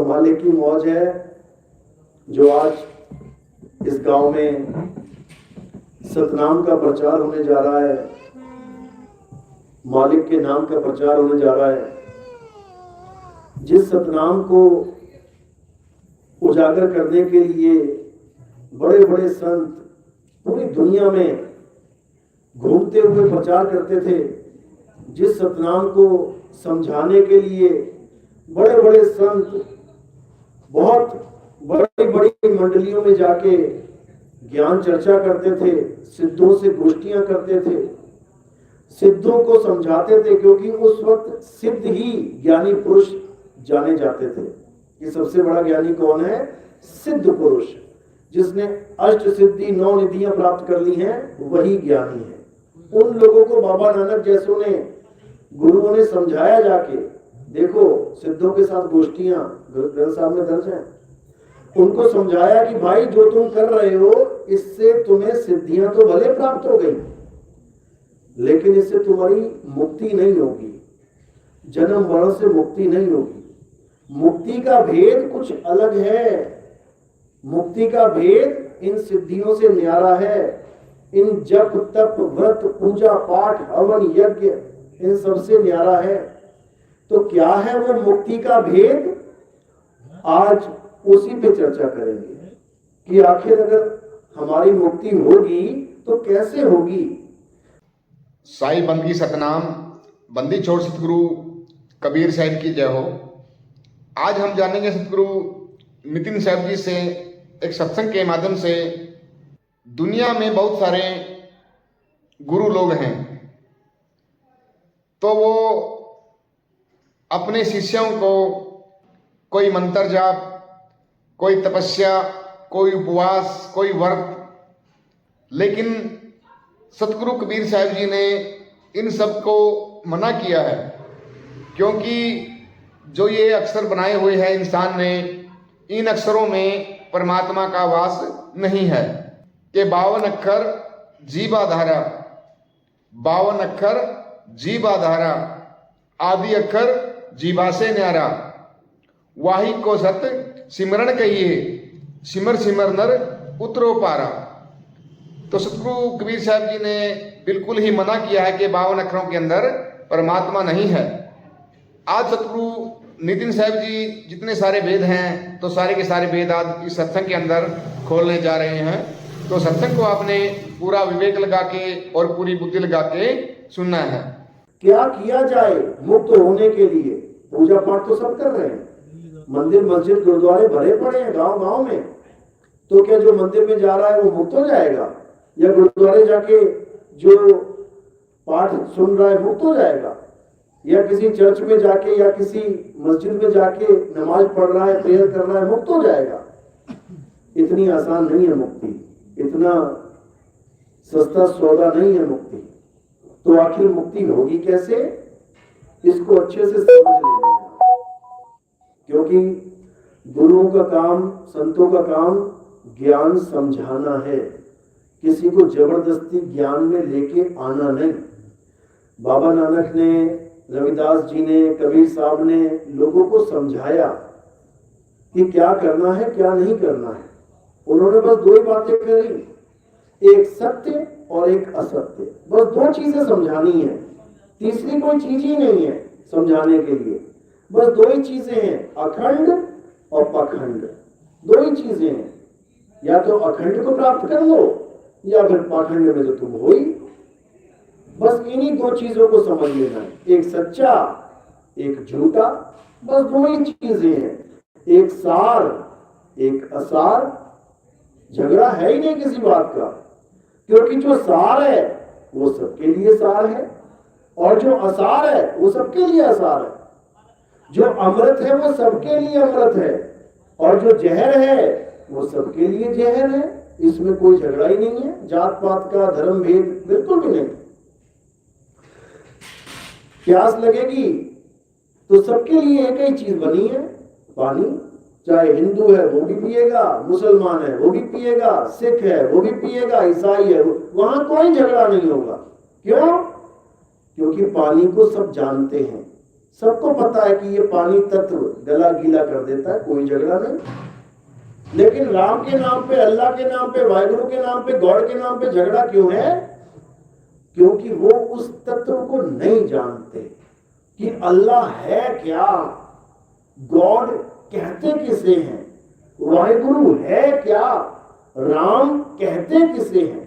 मालिक की मौज है जो आज इस गांव में सतनाम का प्रचार होने जा रहा है, मालिक के नाम का प्रचार होने जा रहा है। जिस सतनाम को उजागर करने के लिए बड़े बड़े संत पूरी दुनिया में घूमते हुए प्रचार करते थे, जिस सतनाम को समझाने के लिए बड़े बड़े संत बहुत बड़ी बड़ी मंडलियों में जाके ज्ञान चर्चा करते थे, सिद्धों से गोष्ठियां करते थे, सिद्धों को समझाते थे, क्योंकि उस वक्त सिद्ध ही ज्ञानी पुरुष जाने जाते थे कि सबसे बड़ा ज्ञानी कौन है? सिद्ध पुरुष, जिसने अष्ट सिद्धि 9 निधियां प्राप्त कर ली हैं, वही ज्ञानी है। उन लोगों को बाबा नानक जैसों ने, गुरुओं ने समझाया जाके, देखो सिद्धों के साथ गोष्ठियां ग्रंथ साहब में दर्ज हैं, उनको समझाया कि भाई जो तुम कर रहे हो इससे तुम्हें सिद्धियां तो भले प्राप्त हो गई, लेकिन इससे तुम्हारी मुक्ति नहीं होगी, जन्म मरण से मुक्ति नहीं होगी। मुक्ति का भेद कुछ अलग है। मुक्ति का भेद इन सिद्धियों से न्यारा है। इन जप तप व्रत पूजा पाठ हवन यज्ञ इन सबसे न्यारा है। तो क्या है वो मुक्ति का भेद? आज उसी पे चर्चा करेंगे कि आखिर अगर हमारी मुक्ति होगी तो कैसे होगी। साई बंदगी सतनाम, बंदी छोड़ सतगुरु कबीर साहब की जय हो। आज हम जानेंगे सतगुरु नितिन साहब जी से एक सत्संग के माध्यम से। दुनिया में बहुत सारे गुरु लोग हैं, तो वो अपने शिष्यों को कोई मंत्र जाप, कोई तपस्या, कोई उपवास, कोई व्रत, लेकिन सतगुरु कबीर साहब जी ने इन सब को मना किया है, क्योंकि जो ये अक्षर बनाए हुए हैं इंसान ने, इन अक्षरों में परमात्मा का वास नहीं है। कि 52 अक्षर जीवाधारा, 52 अक्षर जीवाधारा, आदि अक्षर जीवा से न्यारा, वाही को सत सिमरण कहिए, सिमर सिमर नर उतरो पारा। तो सतगुरु कबीर साहब जी ने बिल्कुल ही मना किया है कि 52 अक्षरों के अंदर परमात्मा नहीं है। आज सतगुरु नितिन साहब जी जितने सारे वेद हैं, तो सारे के सारे वेद आज इस सत्संग के अंदर खोलने जा रहे हैं। तो सत्संग को आपने पूरा विवेक लगा के और पूरी बुद्धि लगा के सुनना है। क्या किया जाए मुक्त होने के लिए? पूजा पाठ तो सब कर रहे हैं, मंदिर मस्जिद गुरुद्वारे भरे पड़े हैं गांव गांव में, तो क्या जो मंदिर में जा रहा है वो मुक्त हो जाएगा? या गुरुद्वारे जाके जो पाठ सुन रहा है मुक्त हो जाएगा? या किसी चर्च में जाके या किसी मस्जिद में जाके नमाज पढ़ रहा है, प्रेयर कर रहा है, मुक्त हो जाएगा? इतनी आसान नहीं है मुक्ति, इतना सस्ता सौदा नहीं है मुक्ति। तो आखिर मुक्ति होगी कैसे? इसको अच्छे से समझ लेना है, क्योंकि गुरुओं का काम, संतों का काम ज्ञान समझाना है, किसी को जबरदस्ती ज्ञान में लेके आना नहीं। बाबा नानक ने, रविदास जी ने, कबीर साहब ने लोगों को समझाया कि क्या करना है क्या नहीं करना है। उन्होंने बस 2 ही बातें करी, एक सत्य और एक असत्य, बस 2 चीजें समझानी है, तीसरी कोई चीज ही नहीं है समझाने के लिए। बस 2 ही चीजें हैं, अखंड और पाखंड, 2 ही चीजें हैं। या तो अखंड को प्राप्त कर लो या फिर पाखंड में तो तुम हो ही। बस इन्हीं 2 चीजों को समझ लेना है, एक सच्चा एक झूठा, बस 2 ही चीजें हैं, एक सार एक असार। झगड़ा है ही नहीं किसी बात का, क्योंकि जो सार है वो सबके लिए सार है और जो असार है वो सबके लिए असार है। जो अमृत है वो सबके लिए अमृत है और जो जहर है वो सबके लिए जहर है। इसमें कोई झगड़ा ही नहीं है, जात पात का, धर्म भेद बिल्कुल भी नहीं। प्यास लगेगी तो सबके लिए एक ही चीज बनी है, पानी। चाहे हिंदू है वो भी पिएगा, मुसलमान है वो भी पिएगा, सिख है वो भी पिएगा, ईसाई है, वहां कोई झगड़ा नहीं होगा। क्यों? क्योंकि पानी को सब जानते हैं, सबको पता है कि ये पानी तत्व गला गीला कर देता है, कोई झगड़ा नहीं। लेकिन राम के नाम पे, अल्लाह के नाम पे, वाहिगुरु के नाम पे, गॉड के नाम पे झगड़ा क्यों है? क्योंकि वो उस तत्व को नहीं जानते कि अल्लाह है क्या, गॉड कहते किसे हैं, वाहिगुरु है क्या, राम कहते किसे हैं।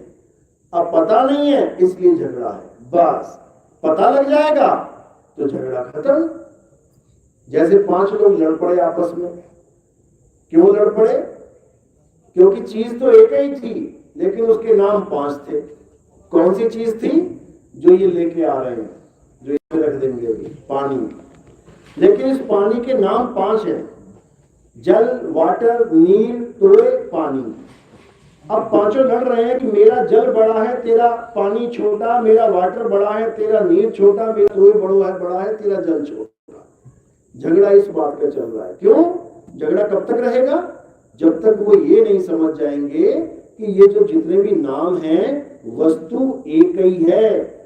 अब पता नहीं है इसलिए झगड़ा है। बस पता लग जाएगा तो झगड़ा खत्म। जैसे 5 लोग लड़ पड़े आपस में, क्यों लड़ पड़े? क्योंकि चीज तो एक ही थी लेकिन उसके नाम 5 थे। कौन सी चीज थी? जो ये लेके आ रहे हैं, जो ये रख देंगे अभी, पानी। लेकिन इस पानी के नाम 5 हैं, जल, वाटर, नीर, तोय, पानी। अब पांचों लड़ रहे हैं कि मेरा जल बड़ा है, तेरा पानी छोटा, मेरा वाटर बड़ा है, तेरा नीर छोटा, मेरा तोय बड़ा है, तेरा जल छोटा। झगड़ा इस बात का चल रहा है। क्यों? झगड़ा कब तक रहेगा? जब तक वो ये नहीं समझ जाएंगे कि ये जो जितने भी नाम हैं वस्तु एक ही है।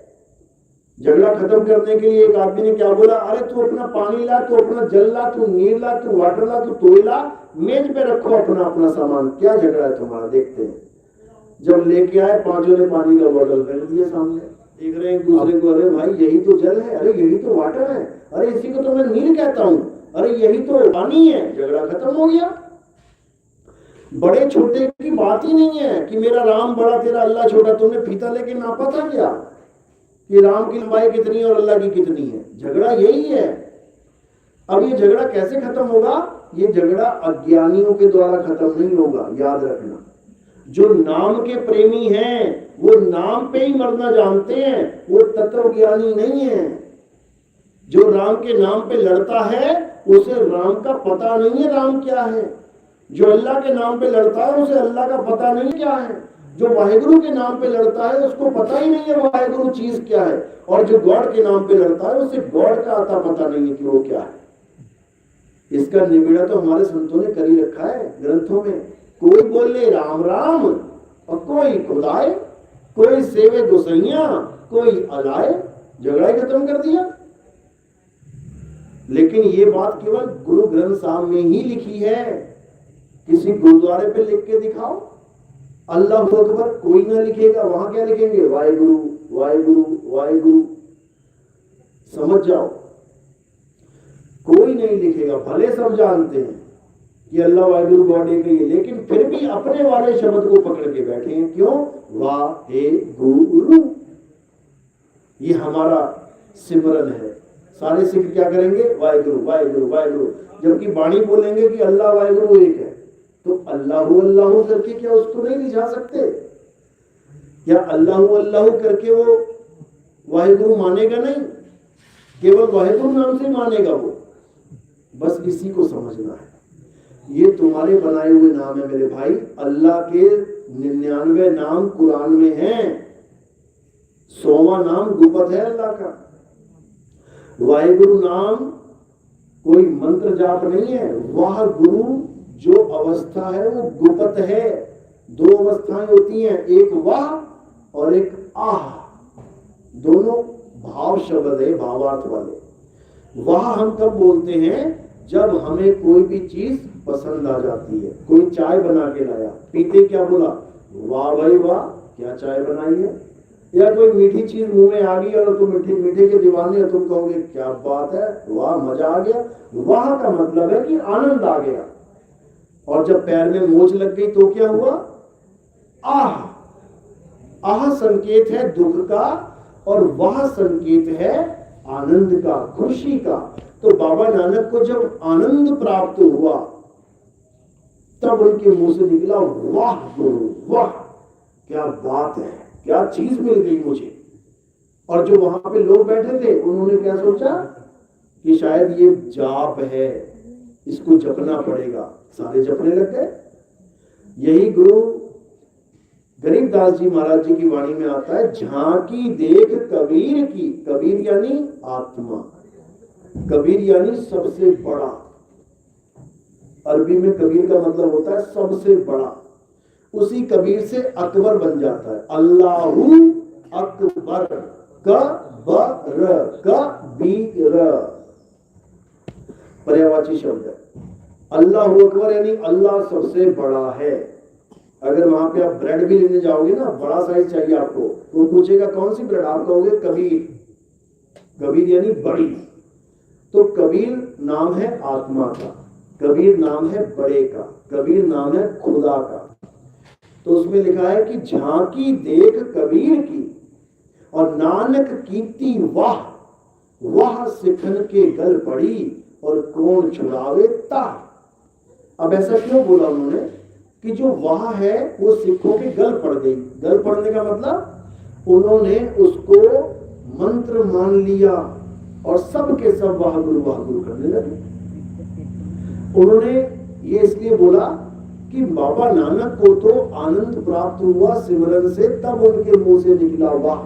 झगड़ा खत्म करने के लिए एक आदमी ने क्या बोला? अरे तू अपना पानी ला, तू अपना जल ला, तू नीर ला, तू वाटर ला, तू तोय ला, मेज पे रखो अपना अपना सामान। क्या झगड़ा है तुम्हारा? देखते हैं। जब लेके आए, पांचों ने पानी का बोतल रख दिया सामने, देख रहे हैं एक दूसरे को, अरे भाई यही तो जल है, अरे यही तो वाटर है, अरे इसी को तो मैं नीर कहता हूं, अरे यही तो पानी है। झगड़ा खत्म हो गया। बड़े छोटे की बात ही नहीं है कि मेरा राम बड़ा, तेरा अल्लाह छोटा। तुमने फीता लेके नापा था क्या कि राम की लंबाई कितनी है और अल्लाह की कितनी है? झगड़ा यही है। अब ये झगड़ा कैसे खत्म होगा? ये झगड़ा अज्ञानियों के द्वारा खत्म नहीं होगा, याद रखना। जो नाम के प्रेमी हैं वो नाम पे ही मरना जानते हैं, वो तत्व ज्ञानी नहीं है। जो राम के नाम पे लड़ता है उसे राम का पता नहीं है राम क्या है। जो अल्लाह के नाम पे लड़ता है उसे अल्लाह का पता नहीं क्या है। जो वाहिगुरु के नाम पे लड़ता है उसको पता ही नहीं है वाहिगुरु चीज क्या है। और जो गॉड के नाम पे लड़ता है उसे गॉड का आता पता नहीं है कि वो क्या है। इसका निबिड़ा तो हमारे संतों ने कर ही रखा है ग्रंथों में। कोई बोले राम राम और कोई खुदाए, कोई सेवे गुसैया, कोई अलाए। झगड़ा ही खत्म कर दिया। लेकिन ये बात केवल गुरु ग्रंथ साहब में ही लिखी है। किसी गुरुद्वारे पे लिख के दिखाओ, अल्लाह अकबर, कोई ना लिखेगा। वहां क्या लिखेंगे? वाहिगुरु वाहिगुरु वाहिगुरु। समझ जाओ, कोई नहीं लिखेगा। भले सब जानते हैं कि अल्लाह वाहिगुरु गॉड एक ही है, लेकिन फिर भी अपने वाले शब्द को पकड़ के बैठे हैं। क्यों? वाहिगुरु। ये हमारा सिमरन है। सारे सिख क्या करेंगे? वाहिगुरु वाहिगुरु वाहिगुरु। जबकि वाणी बोलेंगे कि अल्लाह वाहिगुरु एक है, तो अल्लाहु अल्लाहु करके क्या उसको नहीं रिझा सकते? या अल्लाहु अल्लाहु करके वो वाहिगुरु मानेगा नहीं? केवल वाहिगुरु नाम से मानेगा वो। बस इसी को समझना है। ये तुम्हारे बनाए हुए नाम है मेरे भाई। अल्लाह के 99 नाम कुरान में हैं। 100वां नाम गुपत है अल्लाह का। वाहिगुरु नाम कोई मंत्र जाप नहीं है। वह गुरु जो अवस्था है वो गुपत है। 2 अवस्थाएं होती हैं, एक वाह और एक आह। दोनों भाव शब्द है, भावार्थ वाले। वाह हम कब बोलते हैं? जब हमें कोई भी चीज पसंद आ जाती है। कोई चाय बना के लाया, पीते क्या बोला? वाह भाई वाह, क्या चाय बनाई है। या कोई मीठी चीज मुंह में आ गई और तुम मीठे के दीवाने हो, तुम कहोगे क्या बात है, वाह मजा आ गया। वाह का मतलब है कि आनंद आ गया। और जब पैर में मोच लग गई तो क्या हुआ? आह। आह संकेत है दुख का और वाह संकेत है आनंद का, खुशी का। तो बाबा नानक को जब आनंद प्राप्त हुआ तब उनके मुंह से निकला वाह गुरु वाह, क्या बात है, क्या चीज मिल गई मुझे। और जो वहां पे लोग बैठे थे उन्होंने क्या सोचा कि शायद ये जाप है, इसको जपना पड़ेगा। सारे जपने लग गए। यही गुरु गरीबदास जी महाराज जी की वाणी में आता है, झांकी देख कबीर की। कबीर यानी आत्मा, कबीर यानी सबसे बड़ा। अरबी में कबीर का मतलब होता है सबसे बड़ा। उसी कबीर से अकबर बन जाता है। अल्लाहू अकबर, कबीर। पर्यायवाची शब्द है। अल्लाह अकबर यानी अल्लाह सबसे बड़ा है। अगर वहां पे आप ब्रेड भी लेने जाओगे ना, बड़ा साइज चाहिए आपको, तो पूछेगा कौन सी ब्रेड, आप कहोगे कबीर। कबीर यानी बड़ी। तो कबीर नाम है आत्मा का, कबीर नाम है बड़े का, कबीर नाम है खुदा का। तो उसमें लिखा है कि झांकी देख कबीर की और नानक कीर्ति वाह, वाह सिखन के गल पड़ी और कौन छुड़ावे ता। अब ऐसा क्यों बोला उन्होंने कि जो वाह है वो सिखों के गल पड़ गई। गल पड़ने का मतलब उन्होंने उसको मंत्र मान लिया और सब के सब वाह गुरु करने लगे। उन्होंने ये इसलिए बोला कि बाबा नानक को तो आनंद प्राप्त हुआ सिमरन से, तब उनके मुंह से निकला वाह,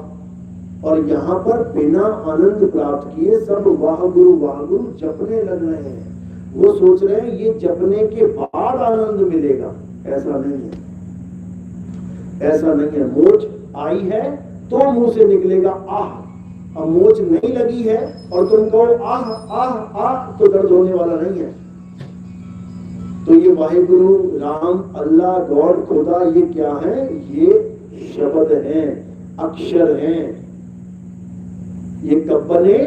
और यहाँ पर बिना आनंद प्राप्त किए सब वाह गुरु जपने लग रहे हैं। वो सोच रहे हैं ये जपने के बाद आनंद मिलेगा। ऐसा नहीं है, ऐसा नहीं है। मोच आई है तो मुंह से निकलेगा आह, अब मोच नहीं लगी है और तुम कहो आह आह आह, तो दर्द होने वाला नहीं है। तो ये वाहिगुरु, राम, अल्लाह, गॉड, खुदा, ये क्या है? ये शब्द हैं, अक्षर हैं। ये कब बने?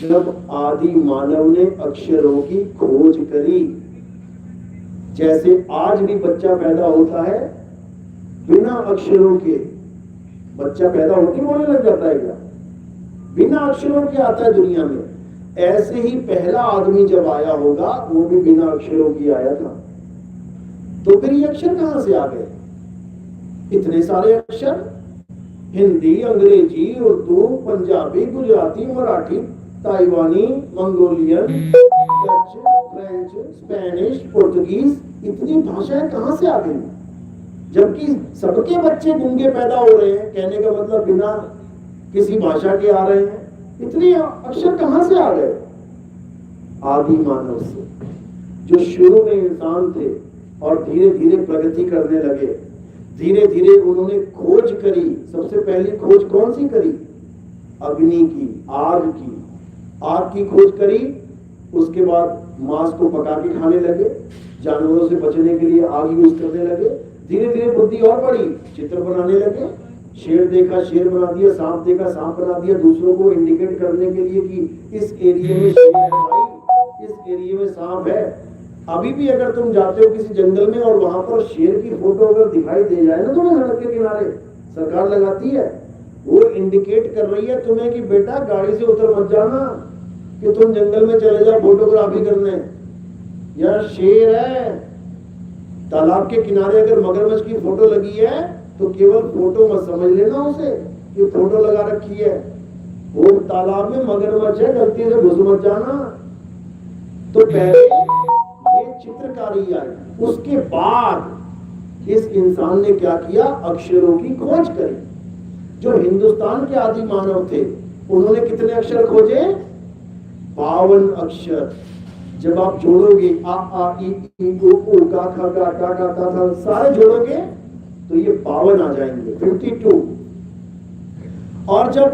जब आदि मानव ने अक्षरों की खोज करी। जैसे आज भी बच्चा पैदा होता है बिना अक्षरों के, बच्चा पैदा होके बोलने लग जाता है क्या? बिना अक्षरों के आता है दुनिया में। ऐसे ही पहला आदमी जब आया होगा वो भी बिना अक्षरों की आया था। तो फिर ये अक्षर कहां से आ गए? इतने सारे अक्षर, हिंदी, अंग्रेजी, उर्दू, पंजाबी, गुजराती, मराठी, ताइवानी, Mongolian, Dutch, French, Spanish, Portuguese, इतनी भाषाएं कहां से आ गई? जबकि सबके बच्चे गूंगे पैदा हो रहे हैं, कहने का मतलब बिना किसी भाषा के आ रहे हैं। इतने अक्षर कहां से आ गए? आदि मानव से, जो शुरू में इंसान थे और धीरे धीरे प्रगति करने लगे। धीरे धीरे उन्होंने खोज करी। सबसे पहली खोज कौन सी करी? अग्नि की, आग की। आग की खोज करी, उसके बाद मांस को पका के खाने लगे, जानवरों से बचने के लिए आग यूज करने लगे। धीरे धीरे बुद्धि और बढ़ी, चित्र बनाने लगे। शेर देखा शेर बना दिया, सांप देखा सांप बना दिया, दूसरों को इंडिकेट करने के लिए कि इस एरिया में शेर है भाई, इस एरिया में सांप है। अभी भी अगर तुम जाते हो किसी जंगल में और वहां पर शेर की फोटो अगर दिखाई दे जाए ना तुम्हें सड़क के किनारे, सरकार लगाती है, वो इंडिकेट कर रही है तुम्हें कि बेटा गाड़ी से उतर मत जाना, कि तुम जंगल में चले जाओ फोटोग्राफी करने। यार शेर है। तालाब के किनारे अगर मगरमच्छ की फोटो लगी है तो केवल फोटो मत समझ लेना उसे कि फोटो लगा रखी है। वो तालाब में मगरमच्छ है, गलती से घुस मत जाना। तो पहले ये चित्रकारी आई, उसके बाद इस इंसान ने क्या किया? अक्षरों की खोज करी। जो हिंदुस्तान के आदि मानव थे उन्होंने कितने अक्षर खोजे? 52 अक्षर। जब आप जोड़ोगे आ ई ओ गा खा गा टा टा ता था, सारे जोड़ोगे तो ये 52 आ जाएंगे, 52। और जब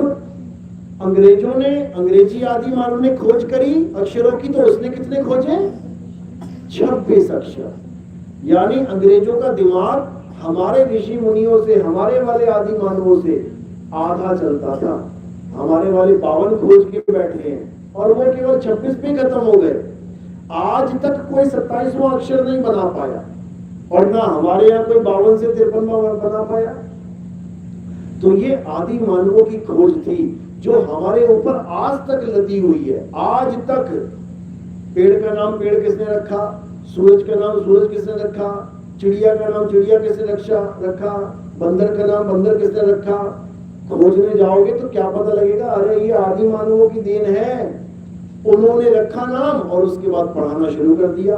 अंग्रेजों ने, अंग्रेजी आदि मानव ने खोज करी अक्षरों की, तो उसने कितने खोजे? 26 अक्षर। यानी अंग्रेजों का दिमाग हमारे ऋषि मुनियों से, हमारे वाले आदि मानवों से आधा चलता था। हमारे वाले 52 खोज के बैठे हैं और वो केवल 26 पे खत्म हो गए। आज तक कोई 27वां अक्षर नहीं बना पाया, और ना हमारे यहाँ कोई 52 से 53वां बना पाया। तो ये आदि मानवों की खोज थी जो हमारे ऊपर आज तक लदी हुई है। आज तक पेड़ का नाम पेड़ किसने रखा, सूरज का नाम सूरज किसने रखा, चिड़िया का नाम चिड़िया किसने रखा, बंदर का नाम बंदर किसने रखा। खोजने जाओगे तो क्या पता लगेगा? अरे ये आदि मानवों की देन है, उन्होंने रखा नाम और उसके बाद पढ़ाना शुरू कर दिया,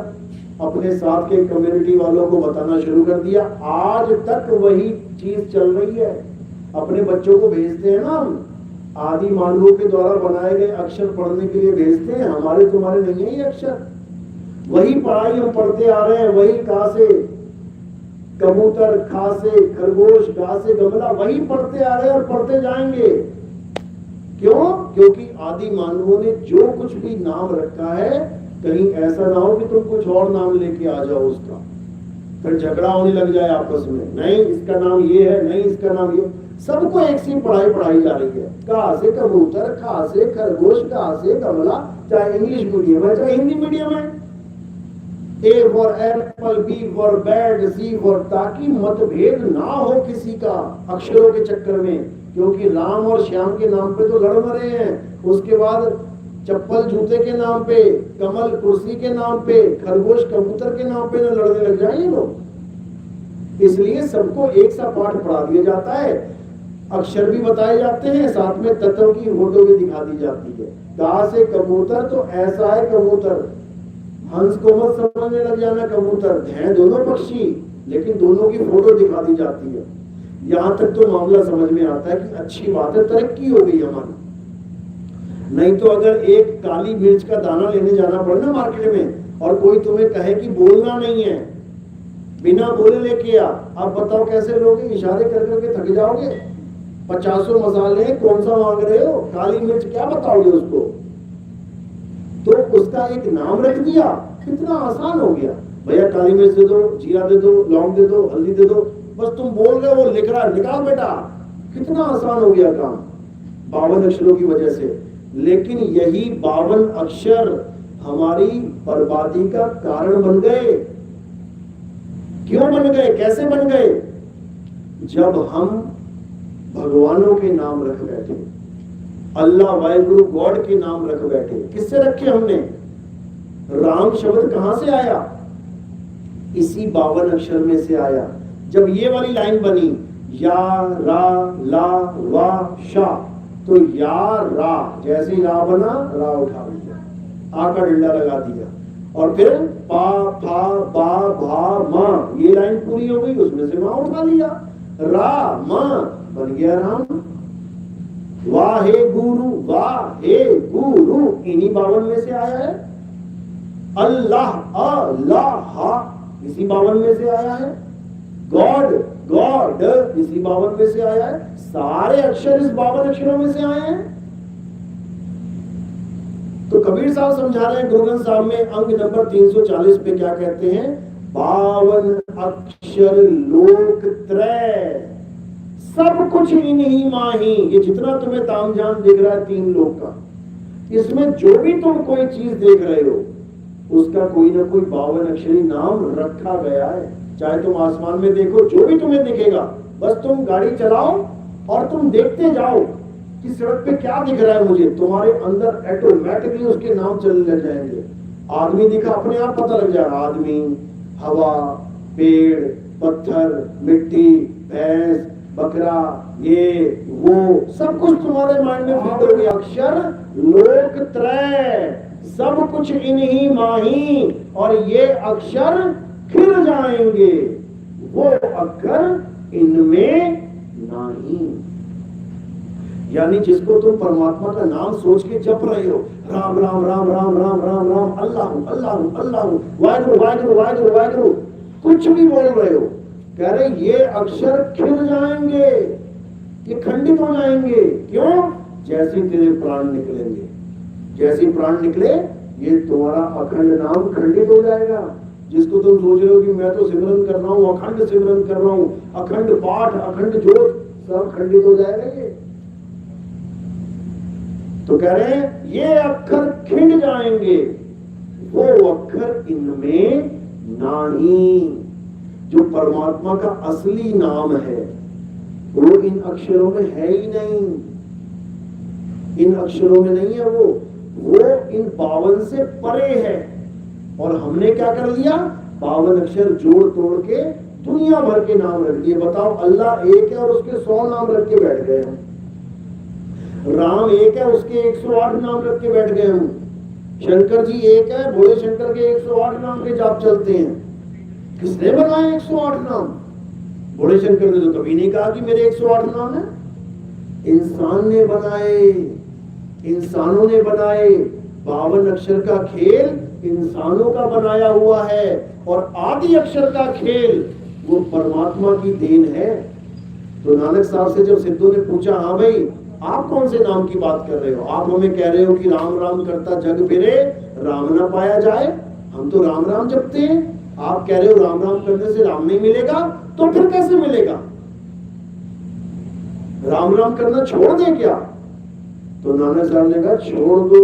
अपने साथ के कम्युनिटी वालों को बताना शुरू कर दिया। आज तक वही चीज चल रही है। अपने बच्चों को भेजते हैं ना हम, आदि मानवों के द्वारा बनाए गए अक्षर पढ़ने के लिए भेजते हैं। हमारे तुम्हारे नहीं है ये अक्षर, वही पढ़ाई हम पढ़ते आ रहे हैं। वही का से कबूतर, खा से खरगोश, गा से गमला, वही पढ़ते आ रहे हैं और पढ़ते जाएंगे। क्यों? क्योंकि आदि मानवों ने जो कुछ भी नाम रखा है कहीं ऐसा ना हो कि तुम कुछ और नाम लेके आ जाओ उसका, फिर झगड़ा होने लग जाए आपस में, नहीं इसका नाम ये है, नहीं इसका नाम ये। सबको एक सी पढ़ाई पढ़ाई जा रही है, कहाँ से कबूतर, कहाँ से खरगोश, कहाँ से गमला, चाहे इंग्लिश मीडियम है चाहे हिंदी मीडियम है। A for apple, B for bat, C for, ताकि मतभेद ना हो किसी का अक्षरों के चक्कर में, क्योंकि राम और श्याम के नाम पे तो लड़ मरे हैं। उसके बाद चप्पल जूते के नाम पे, कमल कुर्सी के नाम पे, खरगोश कबूतर के नाम पे न लड़ने लग जाए ये लोग। इसलिए सबको एक सा पाठ पढ़ा दिया जाता है, अक्षर भी बताए जाते हैं, साथ में तत्व की फोटो भी दिखा दी जाती है। कहा से कबूतर तो ऐसा है कबूतर, हंस को मत समझने लग जाना, कबूतर हैं दोनों पक्षी, लेकिन दोनों की फोटो दिखा दी जाती है। यहां तक तो मामला समझ में आता है कि अच्छी बात है, तरक्की हो गई हमारी। नहीं तो अगर एक काली मिर्च का दाना लेने जाना पड़े ना मार्केट में, और कोई तुम्हें कहे कि बोलना नहीं है, बिना बोले लेके आ, आप बताओ कैसे लोगे? इशारे कर करके थक जाओगे। 50 मसाले कौन सा मांग रहे हो, काली मिर्च क्या बताओगे उसको? तो उसका एक नाम रख दिया, कितना आसान हो गया। भैया काली मिर्च दे दो, जीरा दे दो, लौंग दे दो, हल्दी दे दो, बस तुम बोल रहे हो वो लिख रहा है, निकाल बेटा। कितना आसान हो गया काम 52 अक्षरों की वजह से। लेकिन यही 52 अक्षर हमारी बर्बादी का कारण बन गए। क्यों बन गए, कैसे बन गए? जब हम भगवानों के नाम रख बैठे, अल्लाह वाहिगुरु गॉड के नाम रख बैठे। किससे रखे हमने? राम शब्द कहां से आया? इसी 52 अक्षर में से आया। जब ये वाली लाइन बनी, या रा ला वा शा, तो या रा, जैसे ही रा बना, रा उठा लिया, आ का डंडा लगा दिया, और फिर पा फा बा भा मा, ये लाइन पूरी हो गई, उसमें से मां उठा लिया, रा मां बन गया राम। वाहे गुरु, वाहे गुरु इन्हीं 52 में से आया है। अल्लाह, अल्लाह इसी 52 में से आया है। गॉड, गॉड इसी 52 में से आया है। सारे अक्षर इस 52 अक्षरों में से आए हैं। तो कबीर साहब समझा रहे हैं गुरु ग्रंथ साहब में अंग नंबर 340 पे क्या कहते हैं? 52 अक्षर लोक त्रय, सब कुछ इन्हीं माही। ये जितना तुम्हें तामझाम दिख रहा है 3 लोक का, इसमें जो भी तुम कोई चीज देख रहे हो, उसका कोई ना कोई 52 अक्षरी नाम रखा गया है। चाहे तुम आसमान में देखो, जो भी तुम्हें दिखेगा, बस तुम गाड़ी चलाओ और तुम देखते जाओ कि सड़क पे क्या दिख रहा है मुझे, तुम्हारे अंदर ऑटोमेटिकली उसके नाम चलने लग जाएंगे। आदमी दिखा, अपने आप पता लग जाएगा, आदमी, हवा, पेड़, पत्थर, मिट्टी, भैंस, बकरा, ये वो सब कुछ तुम्हारे माइंड में फिट हो गया। अक्षर लोक त्रय, सब कुछ इन्हीं माही, और ये अक्षर खिल जाएंगे, वो अक्षर इनमें नहीं। यानी जिसको तुम परमात्मा का नाम सोच के जप रहे हो, राम राम राम राम राम राम राम, अल्लाह अल्लाह अल्लाह, वाहिगुरु वाहिगुरु वाहिगुरु वाहिगुरु, कुछ भी बोल रहे हो, कह रहे ये अक्षर खिल जाएंगे, ये खंडित हो जाएंगे। क्यों? जैसे तेरे प्राण निकलेंगे, जैसे प्राण निकले, ये तुम्हारा अखंड नाम खंडित हो जाएगा। जिसको तुम सोच रहे हो कि मैं तो सिमरन कर रहा हूं, अखंड सिमरन कर रहा हूं, अखंड पाठ, अखंड जोत, सब खंडित हो जाएगा ये। तो कह रहे हैं ये अक्षर खिंड जाएंगे, वो अक्षर इनमें नहीं। जो परमात्मा का असली नाम है वो इन अक्षरों में है ही नहीं, इन अक्षरों में नहीं है वो इन 52 से परे है। और हमने क्या कर लिया? 52 अक्षर जोड़ तोड़ के दुनिया भर के नाम रख दिए। बताओ, अल्लाह एक है और उसके 100 नाम रख के बैठ गए हम। राम एक है, उसके 108 नाम रख के बैठ गए हम। शंकर जी एक है, भोले शंकर के 108 नाम के जाप चलते हैं। किसने बनाए 108 नाम? भोले शंकर ने तो कभी नहीं कहा कि मेरे 108 नाम है। इंसान ने बनाए, इंसानों ने बनाए। 52 अक्षर का खेल इंसानों का बनाया हुआ है, और आदि अक्षर का खेल वो परमात्मा की देन है। तो नानक साहब से जब सिद्धू ने पूछा, हाँ भाई आप कौन से नाम की बात कर रहे हो? आप हमें कह रहे हो कि राम राम करता जग फिरे, राम ना पाया जाए? हम तो राम राम जपते हैं, आप कह रहे हो राम राम करने से राम नहीं मिलेगा, तो फिर कैसे मिलेगा? राम राम करना छोड़ दें क्या? तो नानक साहब ने कहा छोड़ दो।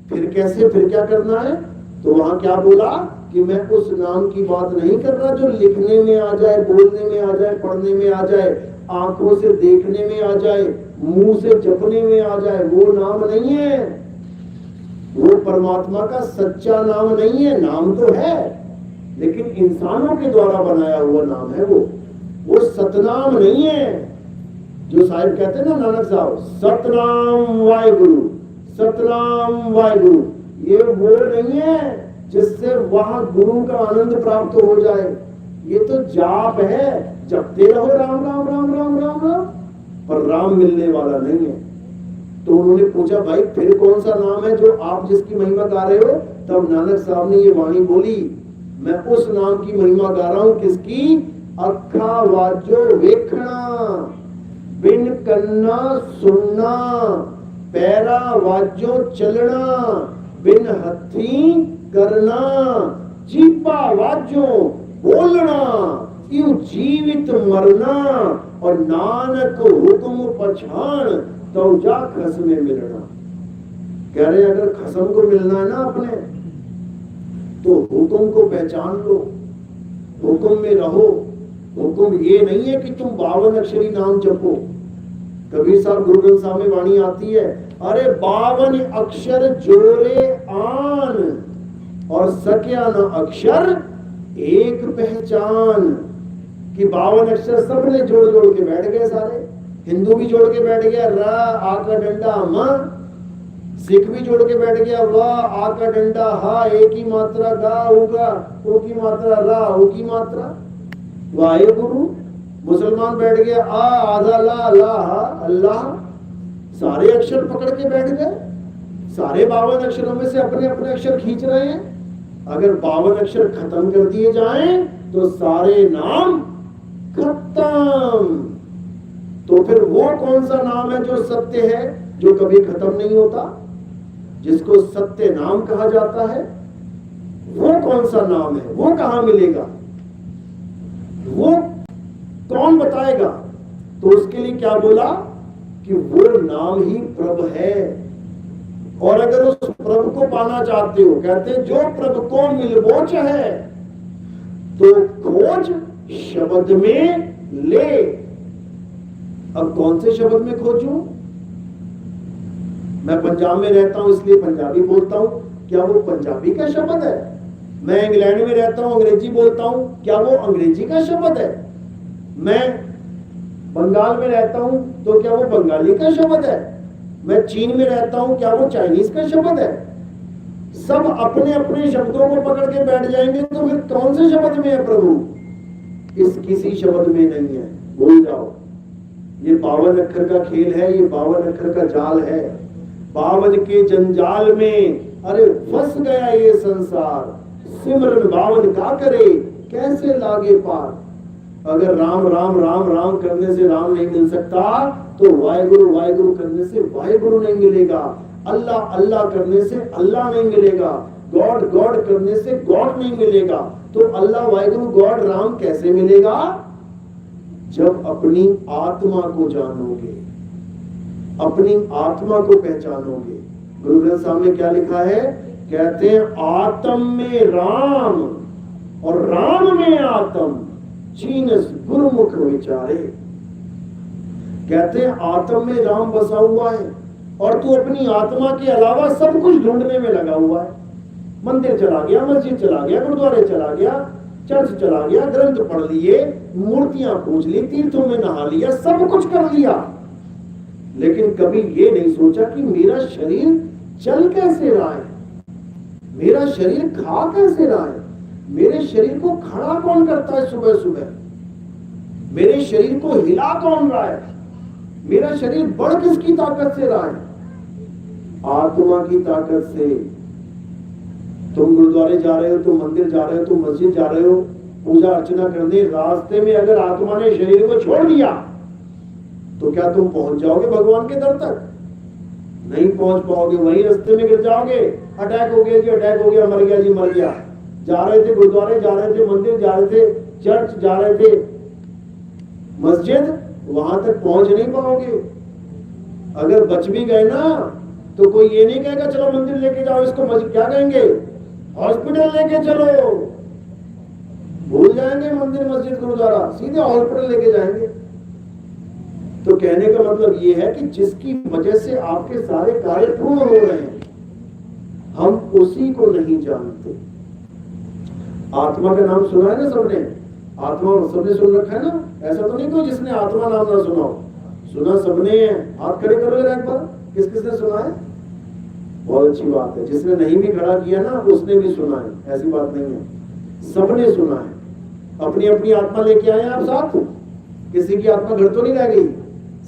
फिर कैसे, फिर क्या करना है? तो वहां क्या बोला कि मैं उस नाम की बात नहीं कर रहा जो लिखने में आ जाए, बोलने में आ जाए, पढ़ने में आ जाए, आंखों से देखने में आ जाए, मुंह से जपने में आ जाए। वो नाम नहीं है, वो परमात्मा का सच्चा नाम नहीं है। नाम तो है लेकिन इंसानों के द्वारा बनाया हुआ नाम है वो सतनाम नहीं है। जो साहिब कहते हैं ना नानक साहब, सतनाम वाहेगुरु, सतनाम वाहेगुरु, ये वो नहीं है जिससे वहां गुरु का आनंद प्राप्त हो जाए। ये तो जाप है, जपते रहो राम राम राम राम राम राम, पर राम मिलने वाला नहीं है। तो उन्होंने पूछा भाई फिर कौन सा नाम है जो आप जिसकी महिमा गा रहे हो? तब नानक साहब ने ये वाणी बोली, मैं उस नाम की महिमा गा रहा हूं किसकी? अखा वाजो वेखना, बिन कन्ना सुनना, पैरा वाजो चलना, बिन हथी करना, जीपा वाजो बोलना, यू जीवित मरना, और नानक हुक्म पछाण तो जा खसमे मिलना। कह रहे अगर खसम को मिलना है ना अपने, तो हुक्म को पहचान लो, हुक्म में रहो। हुक्म ये नहीं है कि तुम 52 अक्षरी नाम जपो। कबीर साहब गुरु ग्रंथ साहब में वाणी आती है, अरे 52 अक्षर जोरे आन, और सक्या न अक्षर एक पहचान। कि 52 अक्षर सबने जोड़ जोड़ के बैठ गए सारे। हिंदू भी जोड़ के बैठ गया र आ का डंडा म, सिख भी जोड़ के बैठ गया व आ का डंडा हा, एक ही मात्रा गा होगा, ओ की मात्रा रा, ओ की मात्रा वाहे गुरु। मुसलमान बैठ गया आ आधा ला ला हा अल्लाह। सारे अक्षर पकड़ के बैठ गए, सारे 52 अक्षरों में से अपने अपने अक्षर खींच रहे हैं। अगर 52 अक्षर खत्म कर दिए जाएं तो सारे नाम खत्म। तो फिर वो कौन सा नाम है जो सत्य है, जो कभी खत्म नहीं होता, जिसको सत्य नाम कहा जाता है? वो कौन सा नाम है? वो कहां मिलेगा? वो कौन बताएगा? तो उसके लिए क्या बोला कि वो नाम ही प्रभु है। और अगर उस प्रभु को पाना चाहते हो, कहते जो प्रभु को मिलबोच है, तो खोज शब्द में ले। अब कौन से शब्द में खोजूं? मैं पंजाब में रहता हूं इसलिए पंजाबी बोलता हूं, क्या वो पंजाबी का शब्द है? मैं इंग्लैंड में रहता हूं अंग्रेजी बोलता हूं, क्या वो अंग्रेजी का शब्द है? मैं बंगाल में रहता हूं तो क्या वो बंगाली का शब्द है? मैं चीन में रहता हूं, क्या वो चाइनीज का शब्द है? सब अपने अपने शब्दों को पकड़ के बैठ जाएंगे, तो फिर कौन से शब्द में है प्रभु? इस किसी शब्द में नहीं है, भूल जाओ। ये 52 अक्षर का खेल है, ये 52 अक्षर का जाल है। 52 के जंजाल में अरे फंस गया ये संसार, सिमरन 52 का करे कैसे लागे पार। अगर राम राम राम राम करने से राम नहीं मिल सकता, तो वाहेगुरु वाहेगुरु करने से वाहेगुरु नहीं मिलेगा, अल्लाह अल्लाह करने से अल्लाह नहीं मिलेगा, गॉड गॉड करने से गॉड नहीं मिलेगा। तो अल्लाह वाहेगुरु गॉड राम कैसे मिलेगा? जब अपनी आत्मा को जानोगे, अपनी आत्मा को पहचानोगे। गुरु ग्रंथ साहब में क्या लिखा है? कहते हैं आत्म में राम और राम में आत्म, चीनस गुरुमुख विचारे। कहते हैं आत्म में राम बसा हुआ है और तू अपनी आत्मा के अलावा सब कुछ ढूंढने में लगा हुआ है। मंदिर चला गया, मस्जिद चला गया, गुरुद्वारे चला गया, चर्च चला गया, ग्रंथ पढ़ लिए, मूर्तियां पूज ली, तीर्थों में नहा लिया, सब कुछ कर लिया, लेकिन कभी ये नहीं सोचा कि मेरा शरीर चल कैसे रहा है, मेरा शरीर खा कैसे रहा है, मेरे शरीर को खड़ा कौन करता है सुबह सुबह, मेरे शरीर को हिला कौन रहा है, मेरा शरीर बढ़ किसकी ताकत से रहा है? आत्मा की ताकत से। तुम गुरुद्वारे जा रहे हो, तुम मंदिर जा रहे हो, तुम मस्जिद जा रहे हो, पूजा अर्चना करने, रास्ते में अगर आत्मा ने शरीर को छोड़ दिया तो क्या तुम पहुंच जाओगे भगवान के दर तक? नहीं पहुंच पाओगे, वही रास्ते में गिर जाओगे। अटैक हो गया जी, अटैक हो गया, मर गया जी, मर गया। जा रहे थे गुरुद्वारे, जा रहे थे मंदिर, जा रहे थे चर्च, जा रहे थे मस्जिद, वहां तक पहुंच नहीं पाओगे। अगर बच भी गए ना तो कोई ये नहीं कहेगा चलो मंदिर लेके जाओ इसको, क्या कहेंगे, हॉस्पिटल लेके चलो। भूल जाएंगे मंदिर मस्जिद गुरुद्वारा, सीधे हॉस्पिटल लेके जाएंगे। तो कहने का मतलब ये है कि जिसकी वजह से आपके सारे कार्य पूर्ण हो रहे हैं, हम उसी को नहीं जानते। आत्मा का नाम सुना है ना सबने, आत्मा सबने सुन रखा है ना, ऐसा तो नहीं कोई जिसने आत्मा नाम ना सुना हो, सुना सबने है। हाथ खड़े करो जरा एक बार, किस किसने सुना है? बहुत अच्छी बात है। जिसने नहीं भी खड़ा किया ना उसने भी सुना है, ऐसी बात नहीं है, सबने सुना है। अपनी अपनी आत्मा लेके आए आप साथ, किसी की आत्मा घर तो नहीं रह गई,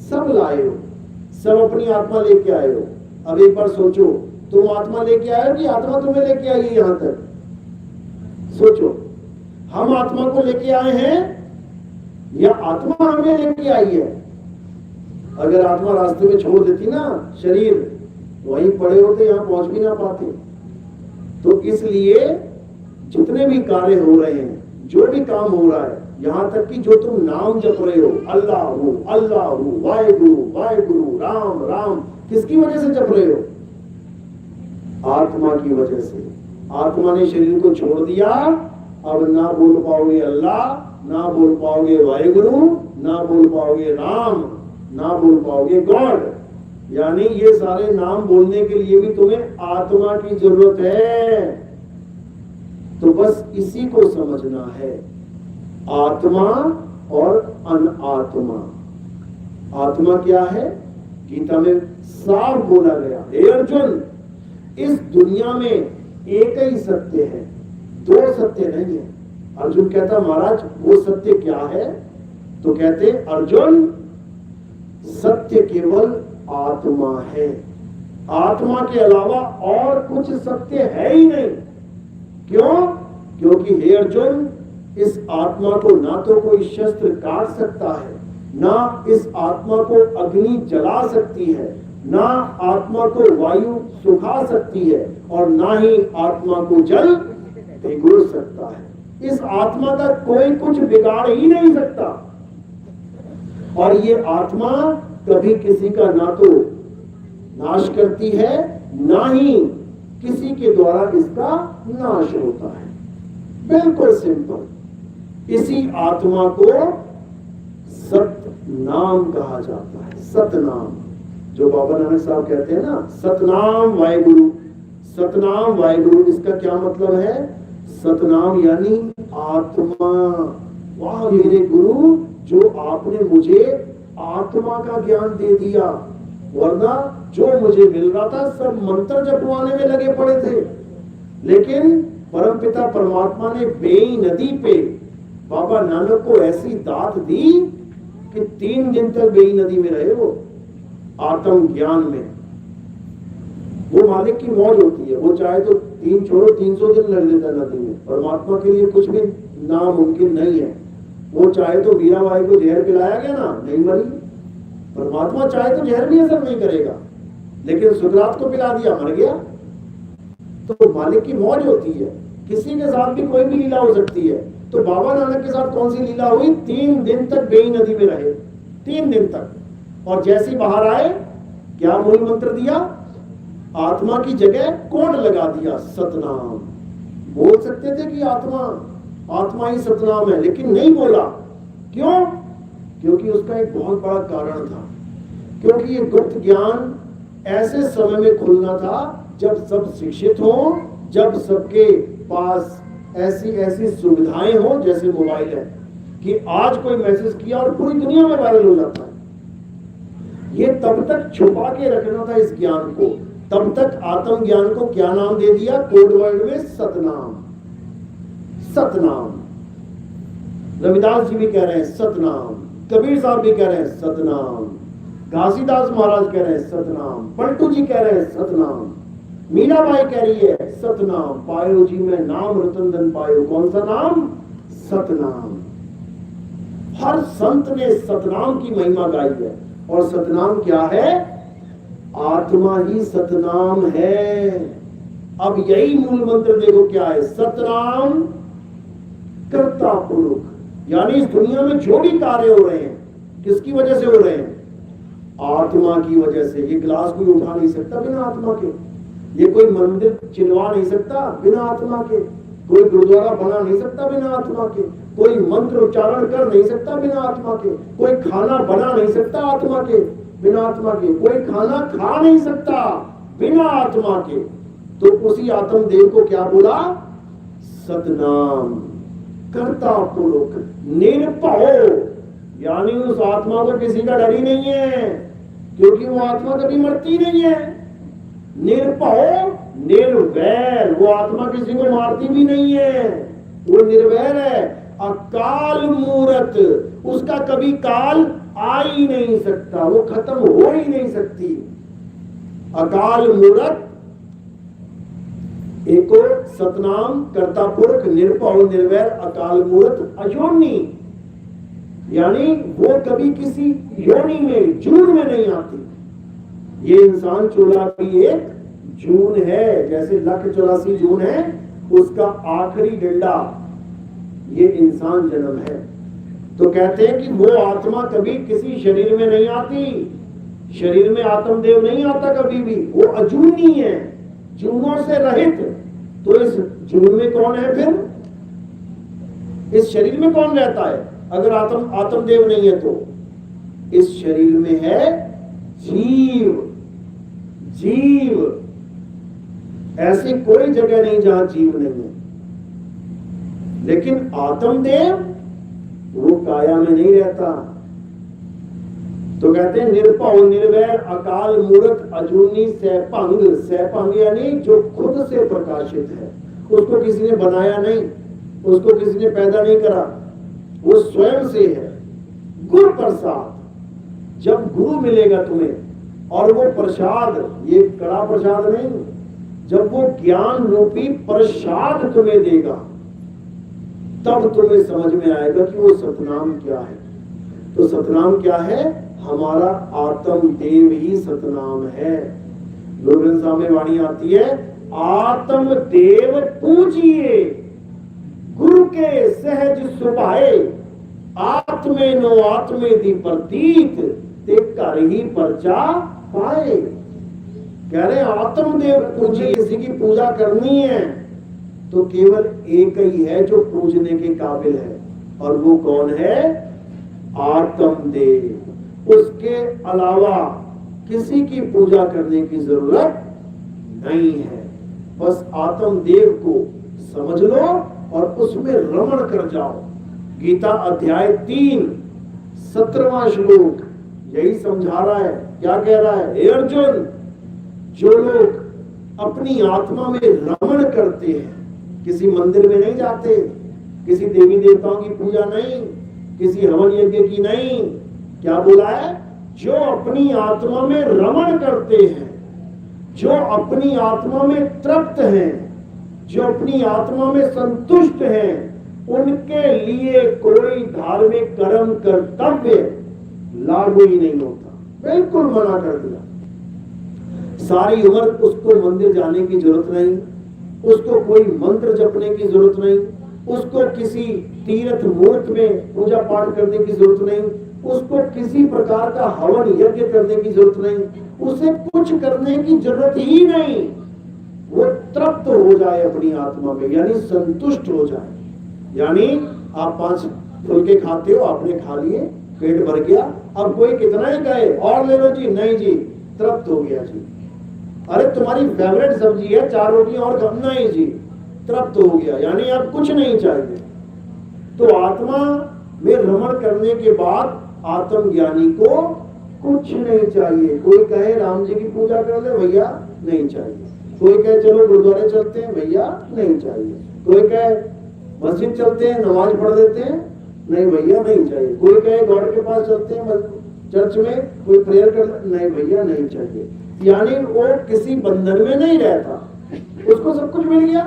सब लाए हो, सब अपनी आत्मा लेके आए हो। अब एक बार सोचो, तुम आत्मा लेके आए हो कि आत्मा तुम्हें लेके आई है? यहां तक सोचो, हम आत्मा को लेके आए हैं या आत्मा हमें लेके आई है? अगर आत्मा रास्ते में छोड़ देती ना शरीर, वहीं पड़े होते, यहां पहुंच भी ना पाते। तो इसलिए जितने भी कार्य हो रहे हैं, जो भी काम हो रहा है, यहां तक कि जो तुम नाम जप रहे हो, अल्लाह वाहेगुरु वाहेगुरु, राम राम, किसकी वजह से जप रहे हो? आत्मा की वजह से। आत्मा ने शरीर को छोड़ दिया, अब ना बोल पाओगे अल्लाह, ना बोल पाओगे वाहेगुरु, ना बोल पाओगे राम, ना बोल पाओगे गॉड। यानी ये सारे नाम बोलने के लिए भी तुम्हें आत्मा की जरूरत है। तो बस इसी को समझना है, आत्मा और अनात्मा। आत्मा क्या है? गीता में साफ बोला गया, हे अर्जुन, इस दुनिया में एक ही सत्य है, दो सत्य नहीं है। अर्जुन कहता महाराज वो सत्य क्या है? तो कहते अर्जुन, सत्य केवल आत्मा है, आत्मा के अलावा और कुछ सत्य है ही नहीं। क्यों? क्योंकि हे अर्जुन, इस आत्मा को ना तो कोई शस्त्र काट सकता है, ना इस आत्मा को अग्नि जला सकती है, ना आत्मा को वायु सुखा सकती है, और ना ही आत्मा को जल भिगो सकता है। इस आत्मा का कोई कुछ बिगाड़ ही नहीं सकता। और ये आत्मा कभी किसी का ना तो नाश करती है, ना ही किसी के द्वारा इसका नाश होता है। बिल्कुल सिंपल। इसी आत्मा को सतनाम कहा जाता है। सतनाम, जो बाबा नानक साहब कहते हैं ना, सतनाम वाहेगुरु, सतनाम वाहेगुरु, इसका क्या मतलब है? सतनाम यानी आत्मा। वाह मेरे गुरु, जो आपने मुझे आत्मा का ज्ञान दे दिया, वरना जो मुझे मिल रहा था सब मंत्र जपवाने में लगे पड़े थे। लेकिन परमपिता परमात्मा ने बेई नदी पे बाबा नानक को ऐसी दात दी कि 3 दिन तक बेई नदी में रहे वो, आत्म ज्ञान में। वो मालिक की मौज होती है, वो चाहे तो 300 दिन लग लेता नदी में। परमात्मा के लिए कुछ भी नामुमकिन नहीं है। वो चाहे तो मीराबाई को जहर पिलाया गया ना, नहीं मरी। परमात्मा चाहे तो जहर भी असर नहीं करेगा, लेकिन सुकरात को पिला दिया, मर गया। तो मालिक की मौज होती है, किसी के साथ भी कोई भी लीला हो सकती है। तो बाबा नानक के साथ कौन सी लीला हुई? 3 दिन तक बेई नदी में रहे, 3 दिन तक। और जैसे ही बाहर आए, क्या मूल मंत्र दिया? आत्मा की जगह कोड लगा दिया, सतनाम। बोल सकते थे कि आत्मा ही सतनाम है, लेकिन नहीं बोला। क्यों? क्योंकि उसका एक बहुत बड़ा कारण था। क्योंकि ये गुप्त ज्ञान ऐसे समय में खुलना था जब सब शिक्षित हो, जब सबके पास ऐसी सुविधाएं हो, जैसे मोबाइल है कि आज कोई मैसेज किया और पूरी दुनिया में वायरल हो जाता है। ये तब तक छुपा के रखना था इस ज्ञान को। तब तक आत्म ज्ञान को क्या नाम दे दिया? कोड वर्ड में सतनाम। सतनाम। रविदास जी भी कह रहे हैं सतनाम, कबीर साहब भी कह रहे हैं सतनाम, घासीदास महाराज कह रहे हैं सतनाम, पलटू जी कह रहे हैं सतनाम, मीराबाई कह रही है सतनाम। पायो जी में नाम रतन धन पायो। कौन सा नाम? सतनाम। हर संत ने सतनाम की महिमा गाई है। और सतनाम क्या है? आत्मा ही सतनाम है। अब यही मूल मंत्र देखो क्या है, सतनाम कर्ता पुरुष। यानी इस दुनिया में जो भी कार्य हो रहे हैं किसकी वजह से हो रहे हैं, आत्मा की वजह से। ये गिलास कोई उठा नहीं सकता बिना आत्मा के, ये कोई मंदिर चिनवा नहीं सकता बिना आत्मा के, कोई गुरुद्वारा बना नहीं सकता बिना आत्मा के, कोई मंत्र उच्चारण कर नहीं सकता बिना आत्मा के, कोई खाना बना नहीं सकता आत्मा के बिना आत्मा के, कोई खाना खा नहीं सकता बिना आत्मा के। तो उसी आत्म देव को क्या बोला, सतनाम कर्ता पुरुष निर्भय। यानी उस आत्मा को किसी का डर ही नहीं है, क्योंकि वो आत्मा कभी मरती नहीं है। निर्भय निर्वैर, वो आत्मा किसी को मारती भी नहीं है, वो निर्वैर है। अकाल मूरत, उसका कभी काल आ ही नहीं सकता, वो खत्म हो ही नहीं सकती। अकाल मूरत, एको सतनाम कर्ता पुरुष निर्भय निर्वैर अकाल मूरत अजोनी। यानी वो कभी किसी योनि में जून में नहीं आती। ये इंसान चूल्हा की एक जून है, जैसे 184 जून है उसका आखिरी डंडा ये इंसान जन्म है। तो कहते हैं कि वो आत्मा कभी किसी शरीर में नहीं आती, शरीर में आत्मदेव नहीं आता कभी भी, वो अजूनी है, जूनों से रहित। तो इस जून में कौन है फिर, इस शरीर में कौन रहता है अगर आत्मदेव नहीं है? तो इस शरीर में है जीव। जीव, ऐसी कोई जगह नहीं जहां जीव नहीं है। लेकिन आत्मदेव वो काया में नहीं रहता। तो कहते हैं निर्भय निर्वैर अकाल मूर्त अजूनी सैपंग। सैपंग यानी जो खुद से प्रकाशित है, उसको किसी ने बनाया नहीं, उसको किसी ने पैदा नहीं करा, वो स्वयं से है। गुरु प्रसाद, जब गुरु मिलेगा तुम्हें और वो प्रसाद, ये कड़ा प्रसाद नहीं, जब वो ज्ञान रूपी प्रसाद तुम्हें देगा तब तुम्हें समझ में आएगा कि वो सतनाम क्या है। तो सतनाम क्या है, हमारा आत्म देव ही सतनाम है। गुरु ग्रंथ साहब में वाणी आती है, आत्म देव पूजिए गुरु के सहज सुभाए, आत्मे नो आत्मे दी प्रतीत ते कर ही परचा पाए। कह रहे आत्मदेव पूजिए, किसी की पूजा करनी है तो केवल एक ही है जो पूजने के काबिल है, और वो कौन है, आत्मदेव। उसके अलावा किसी की पूजा करने की जरूरत नहीं है। बस आत्मदेव को समझ लो और उसमें रमण कर जाओ। गीता अध्याय 3 17वां श्लोक यही समझा रहा है। क्या कह रहा है, हे अर्जुन, जो लोग अपनी आत्मा में रमण करते हैं, किसी मंदिर में नहीं जाते, किसी देवी देवताओं की पूजा नहीं, किसी हवन यज्ञ की नहीं, क्या बोला है, जो अपनी आत्मा में रमण करते हैं, जो अपनी आत्मा में तृप्त हैं, जो अपनी आत्मा में संतुष्ट हैं, उनके लिए कोई धार्मिक कर्म कर्तव्य लागू ही नहीं होता। बिल्कुल मना कर दिया। सारी उम्र उसको मंदिर जाने की जरूरत नहीं, उसको कोई मंत्र जपने की जरूरत नहीं, उसको किसी तीर्थ मूर्त में पूजा पाठ करने की जरूरत नहीं, उसको किसी प्रकार का हवन यज्ञ करने की जरूरत नहीं, उसे कुछ करने की जरूरत ही नहीं। वो तृप्त हो जाए अपनी आत्मा में, यानी संतुष्ट हो जाए। यानी आप 5 फुलके खाते हो, आपने खा लिए, पेट भर गया, अब कोई कितना ही कहे और ले लो जी, नहीं जी, तृप्त हो गया जी। अरे तुम्हारी फेवरेट सब्जी है, 4 रोटी और कम, नहीं जी, तृप्त हो गया, यानी अब कुछ नहीं चाहिए। तो आत्मा में रमण करने के बाद आत्मज्ञानी को कुछ नहीं चाहिए। कोई कहे राम जी की पूजा कर ले, भैया नहीं चाहिए। कोई कहे चलो गुरुद्वारे चलते हैं, भैया नहीं चाहिए। कोई कहे मस्जिद चलते हैं, नमाज पढ़ लेते हैं, नहीं भैया नहीं चाहिए। कोई कहे गॉड के पास चलते हैं, चर्च में कोई प्रेयर कर, नहीं भैया नहीं चाहिए। यानी वो किसी बंधन में नहीं रहता, उसको सब कुछ मिल गया।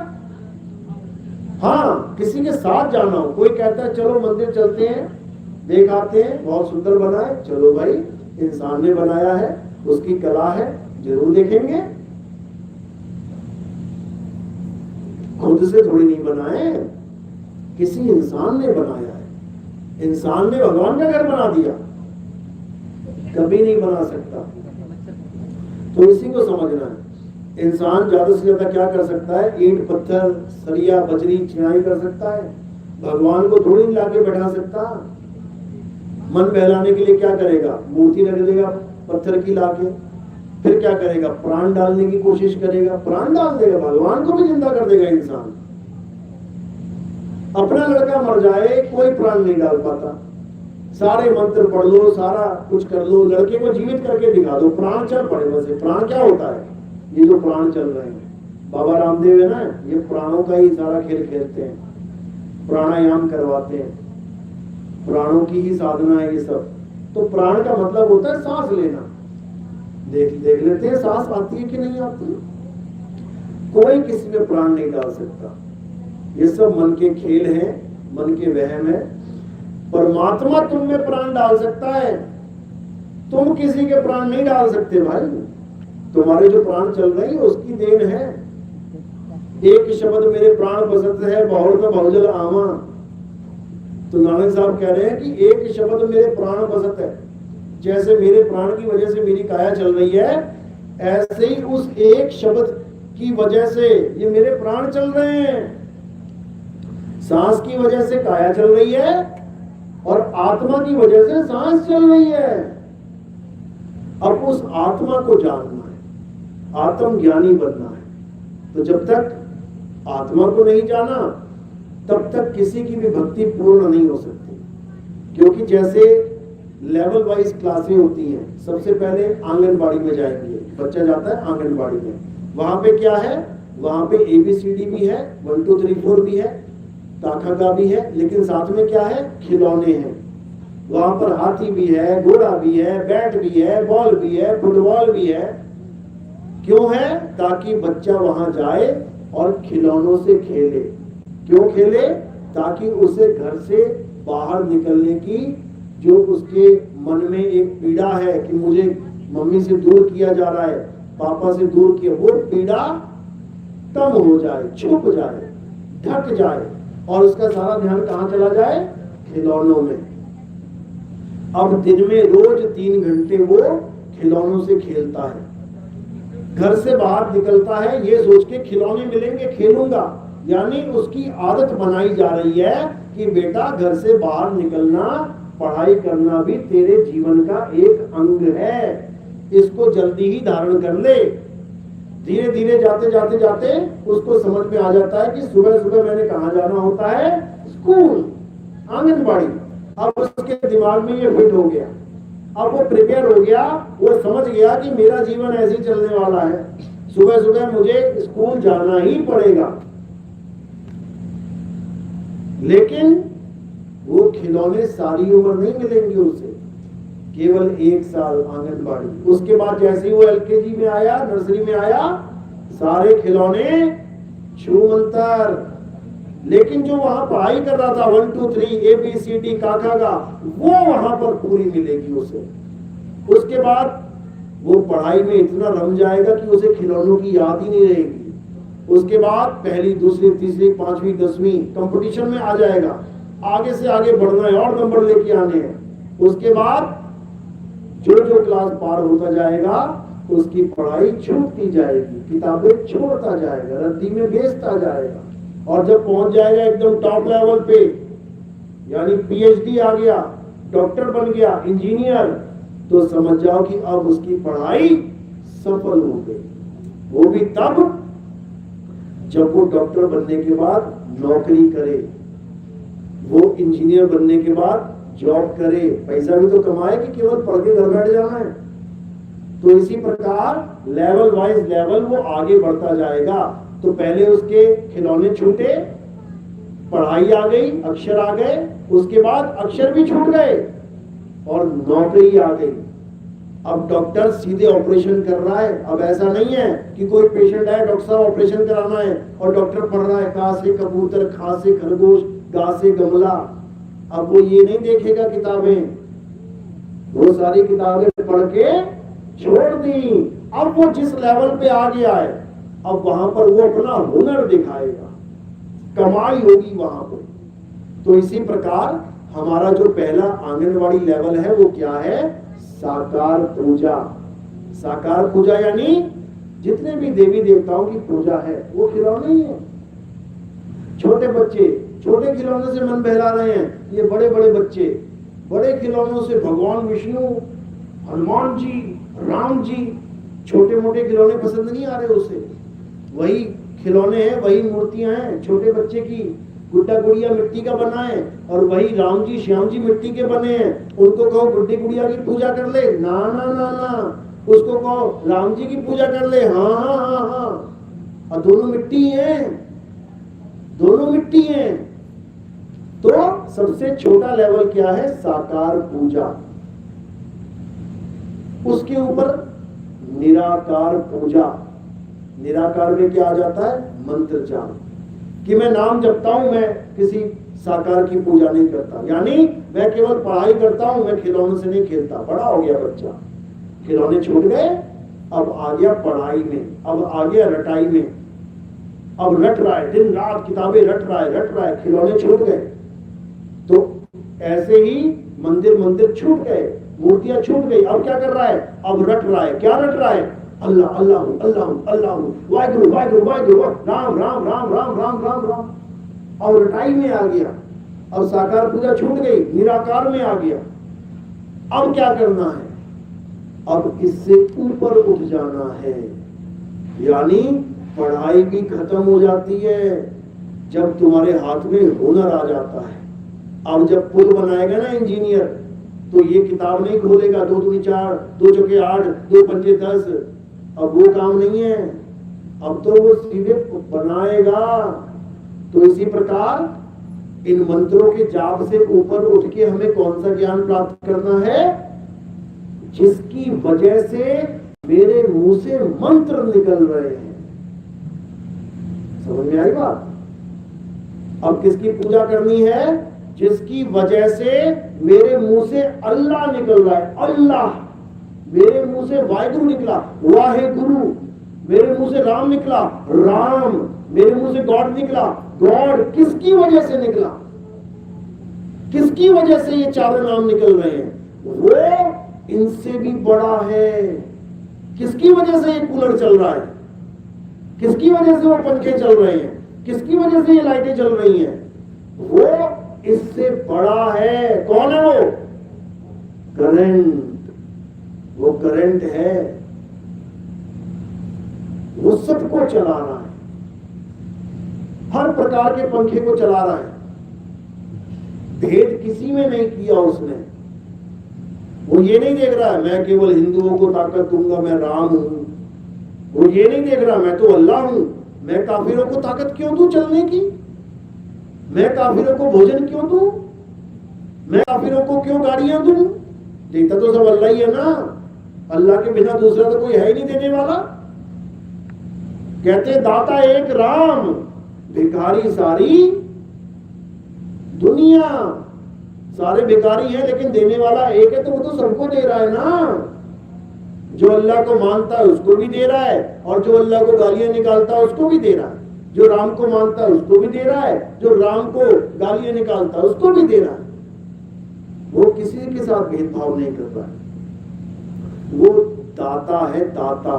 हाँ, किसी के साथ जाना हो, कोई कहता है चलो मंदिर चलते हैं, देख आते हैं, बहुत सुंदर बना है, चलो भाई, इंसान ने बनाया है, उसकी कला है, जरूर देखेंगे। खुद से थोड़ी नहीं बना है, किसी इंसान ने बनाया है। इंसान ने भगवान का घर बना दिया, कभी नहीं बना सकता। तो इसी को समझना है। इंसान ज्यादा से ज्यादा क्या कर सकता है? ईंट पत्थर सरिया बजरी चिनाई कर सकता है, भगवान को थोड़ी लाके बैठा सकता। मन बहलाने के लिए क्या करेगा? मूर्ति रख देगा पत्थर की लाके, फिर क्या करेगा? प्राण डालने की कोशिश करेगा, प्राण डाल देगा, भगवान को भी जिंदा कर देगा इंसान। अपना लड़का मर जाए कोई प्राण नहीं डाल पाता, सारे मंत्र पढ़ लो, सारा कुछ कर लो, लड़के को जीवित करके दिखा दो, प्राण चल पड़े। बस प्राण क्या होता है? ये जो प्राण चल रहे हैं, बाबा रामदेव है ना, ये प्राणों का ही सारा खेल खेलते हैं, प्राणायाम करवाते हैं, प्राणों की ही साधना है ये सब। तो प्राण का मतलब होता है सांस लेना। देख लेते हैं सांस आती है कि नहीं आती है। कोई किसी में प्राण नहीं डाल सकता, ये सब मन के खेल हैं, मन के वहम है। परमात्मा तुम में प्राण डाल सकता है, तुम किसी के प्राण नहीं डाल सकते भाई। तुम्हारे जो प्राण चल रहे हैं उसकी देन है। एक शब्द मेरे प्राण बसत है, बहुत बहुजल आमा। तो नानक साहब कह रहे हैं कि एक शब्द मेरे प्राण बसत है, जैसे मेरे प्राण की वजह से मेरी काया चल रही है, ऐसे ही उस एक शब्द की वजह से ये मेरे प्राण चल रहे हैं। सांस की वजह से काया चल रही है और आत्मा की वजह से सांस चल रही है। अब उस आत्मा को जानना है, आत्म ज्ञानी बनना है। तो जब तक आत्मा को नहीं जाना तब तक किसी की भी भक्ति पूर्ण नहीं हो सकती। क्योंकि जैसे लेवल वाइज क्लासें होती हैं, सबसे पहले आंगनबाड़ी में जाएंगे, बच्चा जाता है आंगनबाड़ी में, वहां पे क्या है? वहां पे ABCD भी है, 1 2 3 4 भी है, काका का भी है, लेकिन साथ में क्या है? खिलौने हैं। वहां पर हाथी भी है, घोड़ा भी है, बैट भी है, बॉल भी है, फुटबॉल भी है। क्यों है? ताकि बच्चा वहां जाए और खिलौनों से खेले। क्यों खेले? ताकि उसे घर से बाहर निकलने की जो उसके मन में एक पीड़ा है कि मुझे मम्मी से दूर किया जा रहा है, पापा से दूर किया, वो पीड़ा कम हो जाए, छुप जाए, ढक जाए और उसका सारा ध्यान कहां चला जाए? खिलौनों में। अब दिन में रोज 3 घंटे वो खिलौनों से खेलता है, घर से बाहर निकलता है ये सोच के खिलौने मिलेंगे खेलूंगा, यानी उसकी आदत बनाई जा रही है कि बेटा घर से बाहर निकलना, पढ़ाई करना भी तेरे जीवन का एक अंग है, इसको जल्दी ही धारण कर ले। धीरे धीरे जाते जाते जाते उसको समझ में आ जाता है कि सुबह सुबह मैंने कहाँ जाना होता है? स्कूल, आंगनबाड़ी। अब उसके दिमाग में ये फिट हो गया, अब वो प्रिपेयर हो गया, वो समझ गया कि मेरा जीवन ऐसे ही चलने वाला है, सुबह सुबह मुझे स्कूल जाना ही पड़ेगा। लेकिन वो खिलौने सारी उम्र नहीं मिलेंगे उसे, केवल 1 साल आंगनबाड़ी। उसके बाद जैसे ही वो LKG में आया, नर्सरी में आया, सारे खिलौने छूमंतर। लेकिन जो वहां पढ़ाई कर रहा था 1 2 3 ABCD काका का, वो वहां पर पूरी मिलेगी उसे। उसके बाद वो पढ़ाई में इतना रम जाएगा कि उसे खिलौनों की याद ही नहीं रहेगी। उसके बाद पहली, दूसरी, तीसरी, 5वीं, 10वीं कंपटीशन में आ जाएगा, आगे से आगे बढ़ना है और नंबर लेके आने हैं। उसके बाद जो जो क्लास पार होता जाएगा उसकी पढ़ाई छूटती जाएगी, किताबें छोड़ता जाएगा, रद्दी में बेचता जाएगा, और जब पहुंच जाएगा एकदम टॉप लेवल पे, यानी PhD आ गया, डॉक्टर बन गया, इंजीनियर, तो समझ जाओ कि अब उसकी पढ़ाई सफल हो गई। वो भी तब जब वो डॉक्टर बनने के बाद नौकरी करे, वो इंजीनियर बनने के बाद जॉब करे, पैसा भी तो कमाए कि केवल पढ़ के घर बैठ जाना है। तो इसी प्रकार लेवल वाइज लेवल वो आगे बढ़ता जाएगा। तो पहले उसके खिलौने छूटे, पढ़ाई आ गई, अक्षर आ गए, उसके बाद अक्षर भी छूट गए और नौकरी आ गई। अब डॉक्टर सीधे ऑपरेशन कर रहा है। अब ऐसा नहीं है कि कोई पेशेंट है, डॉक्टर साहब ऑपरेशन कराना है, और डॉक्टर पढ़ रहा है का से कबूतर, खा से खरगोश, गा से गमला। अब वो ये नहीं देखेगा किताबें, वो सारी किताबें पढ़ के छोड़ दी। अब वो जिस लेवल पे आ गया है, अब वहां पर वो अपना हुनर दिखाएगा। कमाई होगी वहां पर। तो इसी प्रकार हमारा जो पहला आंगनवाड़ी लेवल है वो क्या है? साकार पूजा। साकार पूजा यानी जितने भी देवी देवताओं की पूजा है वो खिलौने ही है। छोटे बच्चे छोटे खिलौने से मन बहला रहे हैं, ये बड़े बड़े बच्चे बड़े खिलौनों से भगवान विष्णु, हनुमान जी, राम जी, छोटे मोटे खिलौने पसंद नहीं आ रहे उसे। वही खिलौने हैं, वही मूर्तियां हैं छोटे बच्चे की, गुड्डा गुड़िया मिट्टी का बना है, और वही राम जी श्याम जी मिट्टी के बने हैं। उनको कहो गुड्डी गुड़िया की पूजा कर ले, ना ना ना ना, उसको कहो राम जी की पूजा कर ले, हाँ हाँ हाँ हाँ, और दोनों मिट्टी हैं, दोनों मिट्टी हैं। तो सबसे छोटा लेवल क्या है? साकार पूजा। उसके ऊपर निराकार पूजा। निराकार में क्या आ जाता है? मंत्र जाप, कि मैं नाम जपता हूं, मैं किसी साकार की पूजा नहीं करता, यानी मैं केवल पढ़ाई करता हूं, मैं खिलौनों से नहीं खेलता। बड़ा हो गया बच्चा, खिलौने छूट गए, अब आ गया पढ़ाई में, अब आ गया रटाई में, अब रट रहा है, दिन रात किताबें रट रहा है, खिलौने छूट गए। तो ऐसे ही मंदिर मंदिर छूट गए, मूर्तियां छूट गई, अब क्या कर रहा है? अब रट रहा है। क्या रट रहा है? अल्लाह अल्लाह अल्लाह अल्लाह, वाहिगुरु वाहिगुरु वाहिगुरु, राम राम राम राम राम राम राम। और रटाई में आ गया, अब साकार पूजा छूट गई, निराकार में आ गया। अब क्या करना है? अब इससे ऊपर उठ जाना है, यानी पढ़ाई भी खत्म हो जाती है जब तुम्हारे हाथ में हुनर आ जाता है। अब जब पुल बनाएगा ना इंजीनियर, तो ये किताब नहीं खोलेगा 2 दूनी 4, 2 चौके 8, 2 पंजे 10, अब वो काम नहीं है, अब तो वो सीधे बनाएगा। तो इसी प्रकार इन मंत्रों के जाप से ऊपर उठ के हमें कौन सा ज्ञान प्राप्त करना है? जिसकी वजह से मेरे मुंह से मंत्र निकल रहे हैं। समझ में आई बात? अब किसकी पूजा करनी है? जिसकी वजह से मेरे मुंह से अल्लाह निकल रहा है, अल्लाह। मेरे मुंह से वाहिगुरु निकला, वाहिगुरु। मेरे मुंह से राम निकला, राम। मेरे मुंह से गॉड निकला, गॉड। किसकी वजह से निकला? किसकी वजह से ये चारों नाम निकल रहे हैं? वो इनसे भी बड़ा है। किसकी वजह से ये कूलर चल रहा है? किसकी वजह से वो पंखे चल रहे हैं? किसकी वजह से ये लाइटें चल रही हैं? वो इससे बड़ा है। कौन है वो? करंट। वो करंट है, वो सबको चला रहा है, हर प्रकार के पंखे को चला रहा है। भेद किसी में नहीं किया उसने। वो ये नहीं देख रहा है मैं केवल हिंदुओं को ताकत दूंगा, मैं राम हूं। वो ये नहीं देख रहा मैं तो अल्लाह हूं। मैं काफिरों को ताकत क्यों दूं चलने की? मैं काफिरों को भोजन क्यों दूं? मैं काफिरों को क्यों गाड़ियां दूं? देता तो सब अल्लाह ही है ना। अल्लाह के बिना दूसरा तो कोई है ही नहीं देने वाला। कहते दाता एक राम, भिखारी सारी दुनिया। सारे भिखारी हैं लेकिन देने वाला एक है, तो वो तो सबको दे रहा है ना। जो अल्लाह को मानता है उसको भी दे रहा है, और जो अल्लाह को गालियां निकालता है उसको भी दे रहा है। जो राम को मानता है उसको भी दे रहा है, जो राम को गालियां निकालता है उसको भी दे रहा है। वो किसी के साथ भेदभाव नहीं कर रहा है। वो दाता है, दाता।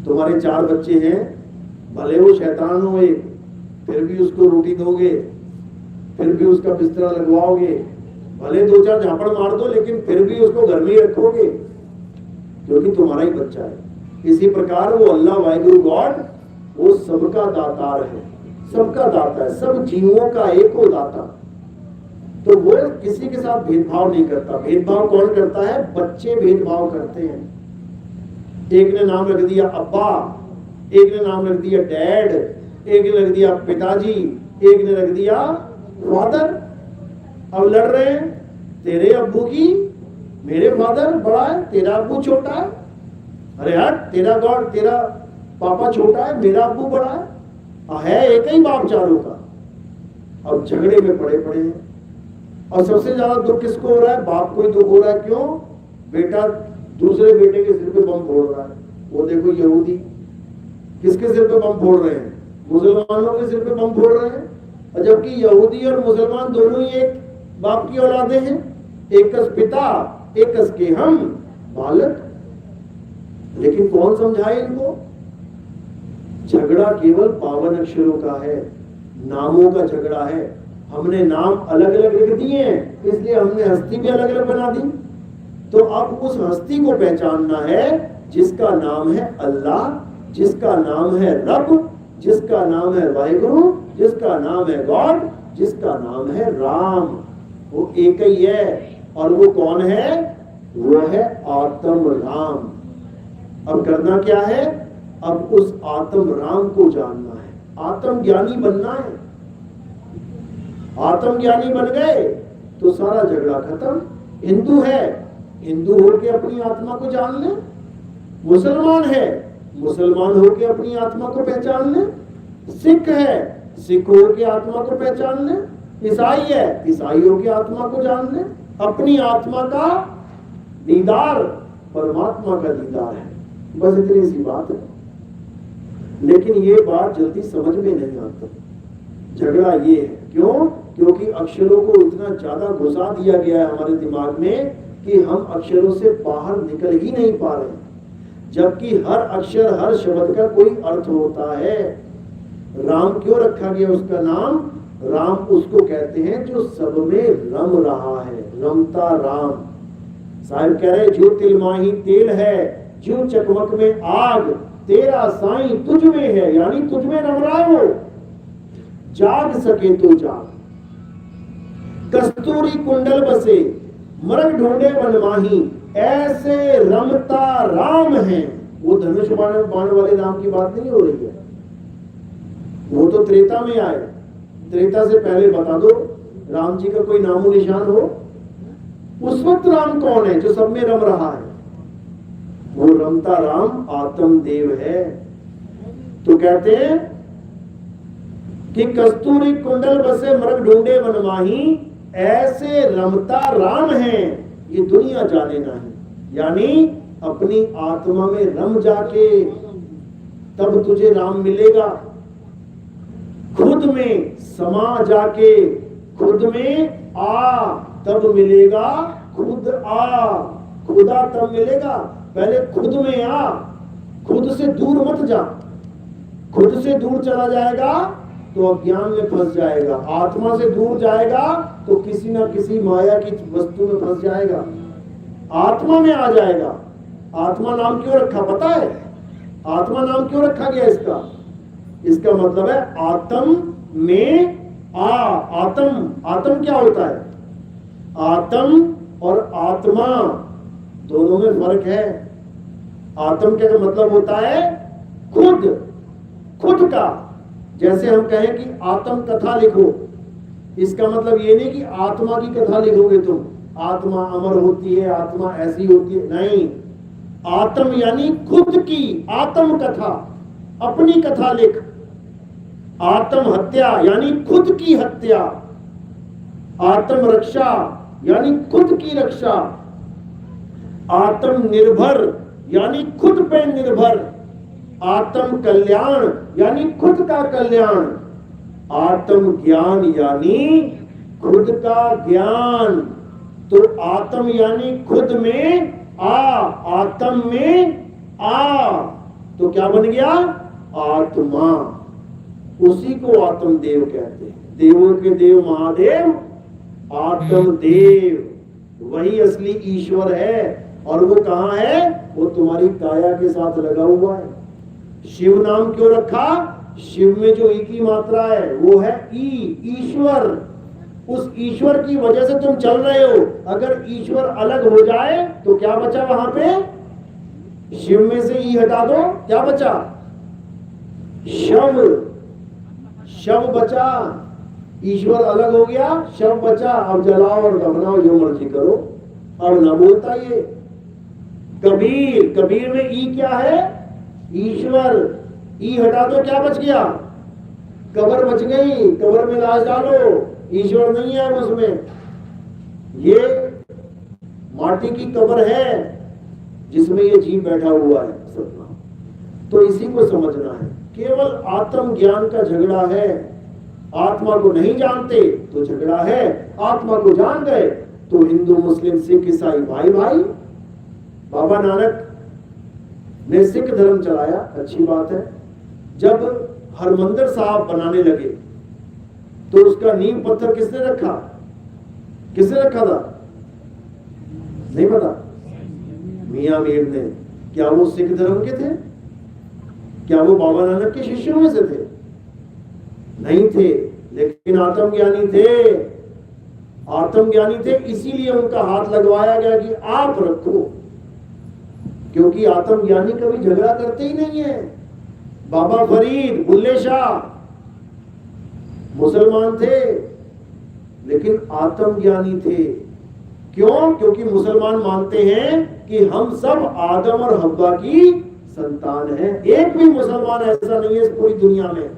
तुम्हारे 4 बच्चे हैं, भले वो शैतान हो एक, फिर भी उसको रोटी दोगे, फिर भी उसका बिस्तरा लगवाओगे, भले 2-4 झापड़ मार दो, लेकिन फिर भी उसको घर में ही रखोगे क्योंकि तुम्हारा ही बच्चा है। इसी प्रकार वो अल्लाह वाहिगुरु गॉड, वो सबका दातार है, सबका दाता है, सब जीवों का एक हो दाता। तो वो किसी के साथ भेदभाव नहीं करता। भेदभाव कौन करता है? बच्चे भेदभाव करते हैं। एक ने नाम रख दिया अब्बा, एक ने नाम रख दिया डैड, एक ने रख दिया पिताजी, एक ने रख दिया फादर। अब लड़ रहे हैं, तेरे अब्बू की मेरे फादर बड़ा है, तेरा अब्बू छोटा है। अरे हट, तेरा गॉड, तेरा पापा छोटा है, मेरा अब्बू बड़ा है एक ही बाप चारों का। अब झगड़े में पड़े हैं। और सबसे ज्यादा दुख किसको हो रहा है? बाप को ही दुख हो रहा है। क्यों? बेटा दूसरे बेटे के सिर पे बम फोड़ रहा है। वो देखो यहूदी किसके सिर पे बम फोड़ रहे हैं? मुसलमानों के सिर पे बम फोड़ रहे हैं। जबकि यहूदी और मुसलमान दोनों ही एक बाप की औलादे हैं, एकस पिता एकस के हम बालक। लेकिन कौन समझाए इनको? झगड़ा केवल पावन अक्षरों का है, नामों का झगड़ा है। हमने नाम अलग अलग लिख दिए हैं, इसलिए हमने हस्ती भी अलग अलग बना दी। तो अब उस हस्ती को पहचानना है जिसका नाम है अल्लाह, जिसका नाम है रब, जिसका नाम है वाहिगुरु, जिसका नाम है गॉड, जिसका नाम है राम। वो एक ही है। और वो कौन है? वो है आत्म राम। अब करना क्या है? अब उस आत्म राम को जानना है, आत्म ज्ञानी बनना है। आत्म ज्ञानी बन गए तो सारा झगड़ा खत्म। हिंदू है, हिंदू होके अपनी आत्मा को जान ले। मुसलमान है, मुसलमान होके अपनी आत्मा को पहचान ले। सिख है, सिख होके आत्मा को पहचान ले। ईसाई है, ईसाई होके आत्मा को जान ले। अपनी आत्मा का दीदार परमात्मा का दीदार है। बस इतनी सी बात है। लेकिन ये बात जल्दी समझ में नहीं आता। झगड़ा ये है, क्यों? क्योंकि अक्षरों को इतना ज्यादा घुसा दिया गया है हमारे दिमाग में कि हम अक्षरों से बाहर निकल ही नहीं पा रहे। जबकि हर अक्षर, हर शब्द का कोई अर्थ होता है। राम क्यों रखा गया उसका नाम? राम उसको कहते हैं जो सब में रम रहा है, रमता राम। साहिब कह रहे जो तिलमाही तेल है, जो चकमक में आग, तेरा साईं तुझ में है, यानी तुझ में रम रहा है वो। जाग सके तो जाग। कस्तूरी कुंडल बसे, मृग ढूंढे वनमाही, ऐसे रमता राम है। वो धनुष बाण वाले राम की बात नहीं हो रही है, वो तो त्रेता में आए। त्रेता से पहले बता दो राम जी का कोई नामो निशान हो। उस वक्त राम कौन है जो सब में रम रहा है? वो रमता राम आत्म देव है। तो कहते हैं कि कस्तूरी कुंडल बसे मृग ढूंढे वनमाही, ऐसे रमता राम है ये दुनिया जाने नहीं। यानी अपनी आत्मा में रम जाके तब तुझे राम मिलेगा। खुद में समा जाके, खुद में आ तब मिलेगा खुद आ। खुदा तब मिलेगा, पहले खुद में आ। खुद से दूर मत जा। खुद से दूर चला जाएगा तो अज्ञान में फंस जाएगा। आत्मा से दूर जाएगा तो किसी ना किसी माया की वस्तु में फंस जाएगा। आत्मा में आ जाएगा। आत्मा नाम क्यों रखा पता है? आत्मा नाम क्यों रखा गया इसका? इसका मतलब है आत्म में आ। आत्म, आत्म क्या होता है? आत्म और आत्मा दोनों में फर्क है। आत्म का मतलब होता है खुद, खुद का। जैसे हम कहें कि आत्म कथा लिखो, इसका मतलब ये नहीं कि आत्मा की कथा लिखोगे तुम, आत्मा अमर होती है, आत्मा ऐसी होती है, नहीं। आत्म यानी खुद की आत्म कथा, अपनी कथा लिख। आत्म हत्या यानी खुद की हत्या। आत्म रक्षा यानी खुद की रक्षा। आत्म निर्भर यानी खुद पे निर्भर। आत्म कल्याण यानी खुद का कल्याण। आत्म ज्ञान यानी खुद का ज्ञान। तो आत्म यानी खुद में आ, आत्म में आ, तो क्या बन गया? आत्मा। उसी को आत्म देव कहते हैं। देवों के देव महादेव आत्म देव, वही असली ईश्वर है। और वो कहाँ है? वो तुम्हारी काया के साथ लगा हुआ है। शिव नाम क्यों रखा? शिव में जो ई की मात्रा है वो है ई, ईश्वर। उस ईश्वर की वजह से तुम चल रहे हो। अगर ईश्वर अलग हो जाए तो क्या बचा वहां पे? शिव में से ई हटा दो, क्या बचा? शव, शव बचा। ईश्वर अलग हो गया, शव बचा। अब जलाओ और दफनाओ, जो मर्जी करो। अब ना बोलता ये। कबीर, कबीर में ई क्या है? ईश्वर। ई हटा दो, क्या बच गया? कब्र बच गई। कब्र में लाश डालो, ईश्वर नहीं है उसमें। ये माटी की कब्र है जिसमें ये जीव बैठा हुआ है सतना। तो इसी को समझना है। केवल आत्म ज्ञान का झगड़ा है। आत्मा को नहीं जानते तो झगड़ा है, आत्मा को जान गए तो हिंदू मुस्लिम सिख ईसाई भाई भाई। बाबा नानक ने सिख धर्म चलाया, अच्छी बात है। जब हरमंदिर साहब बनाने लगे तो उसका नींव पत्थर किसने रखा? किसने रखा था? नहीं पता। मियां मीर ने। क्या वो सिख धर्म के थे? क्या वो बाबा नानक के शिष्यों में से थे? नहीं थे, लेकिन आत्मज्ञानी थे। आत्मज्ञानी थे, इसीलिए उनका हाथ लगवाया गया कि आप रखो, क्योंकि आत्मज्ञानी कभी झगड़ा करते ही नहीं है। बाबा फरीद, बुल्ले शाह मुसलमान थे लेकिन आत्मज्ञानी थे। क्यों? क्योंकि मुसलमान मानते हैं कि हम सब आदम और हव्वा की संतान हैं। एक भी मुसलमान ऐसा नहीं है इस पूरी दुनिया में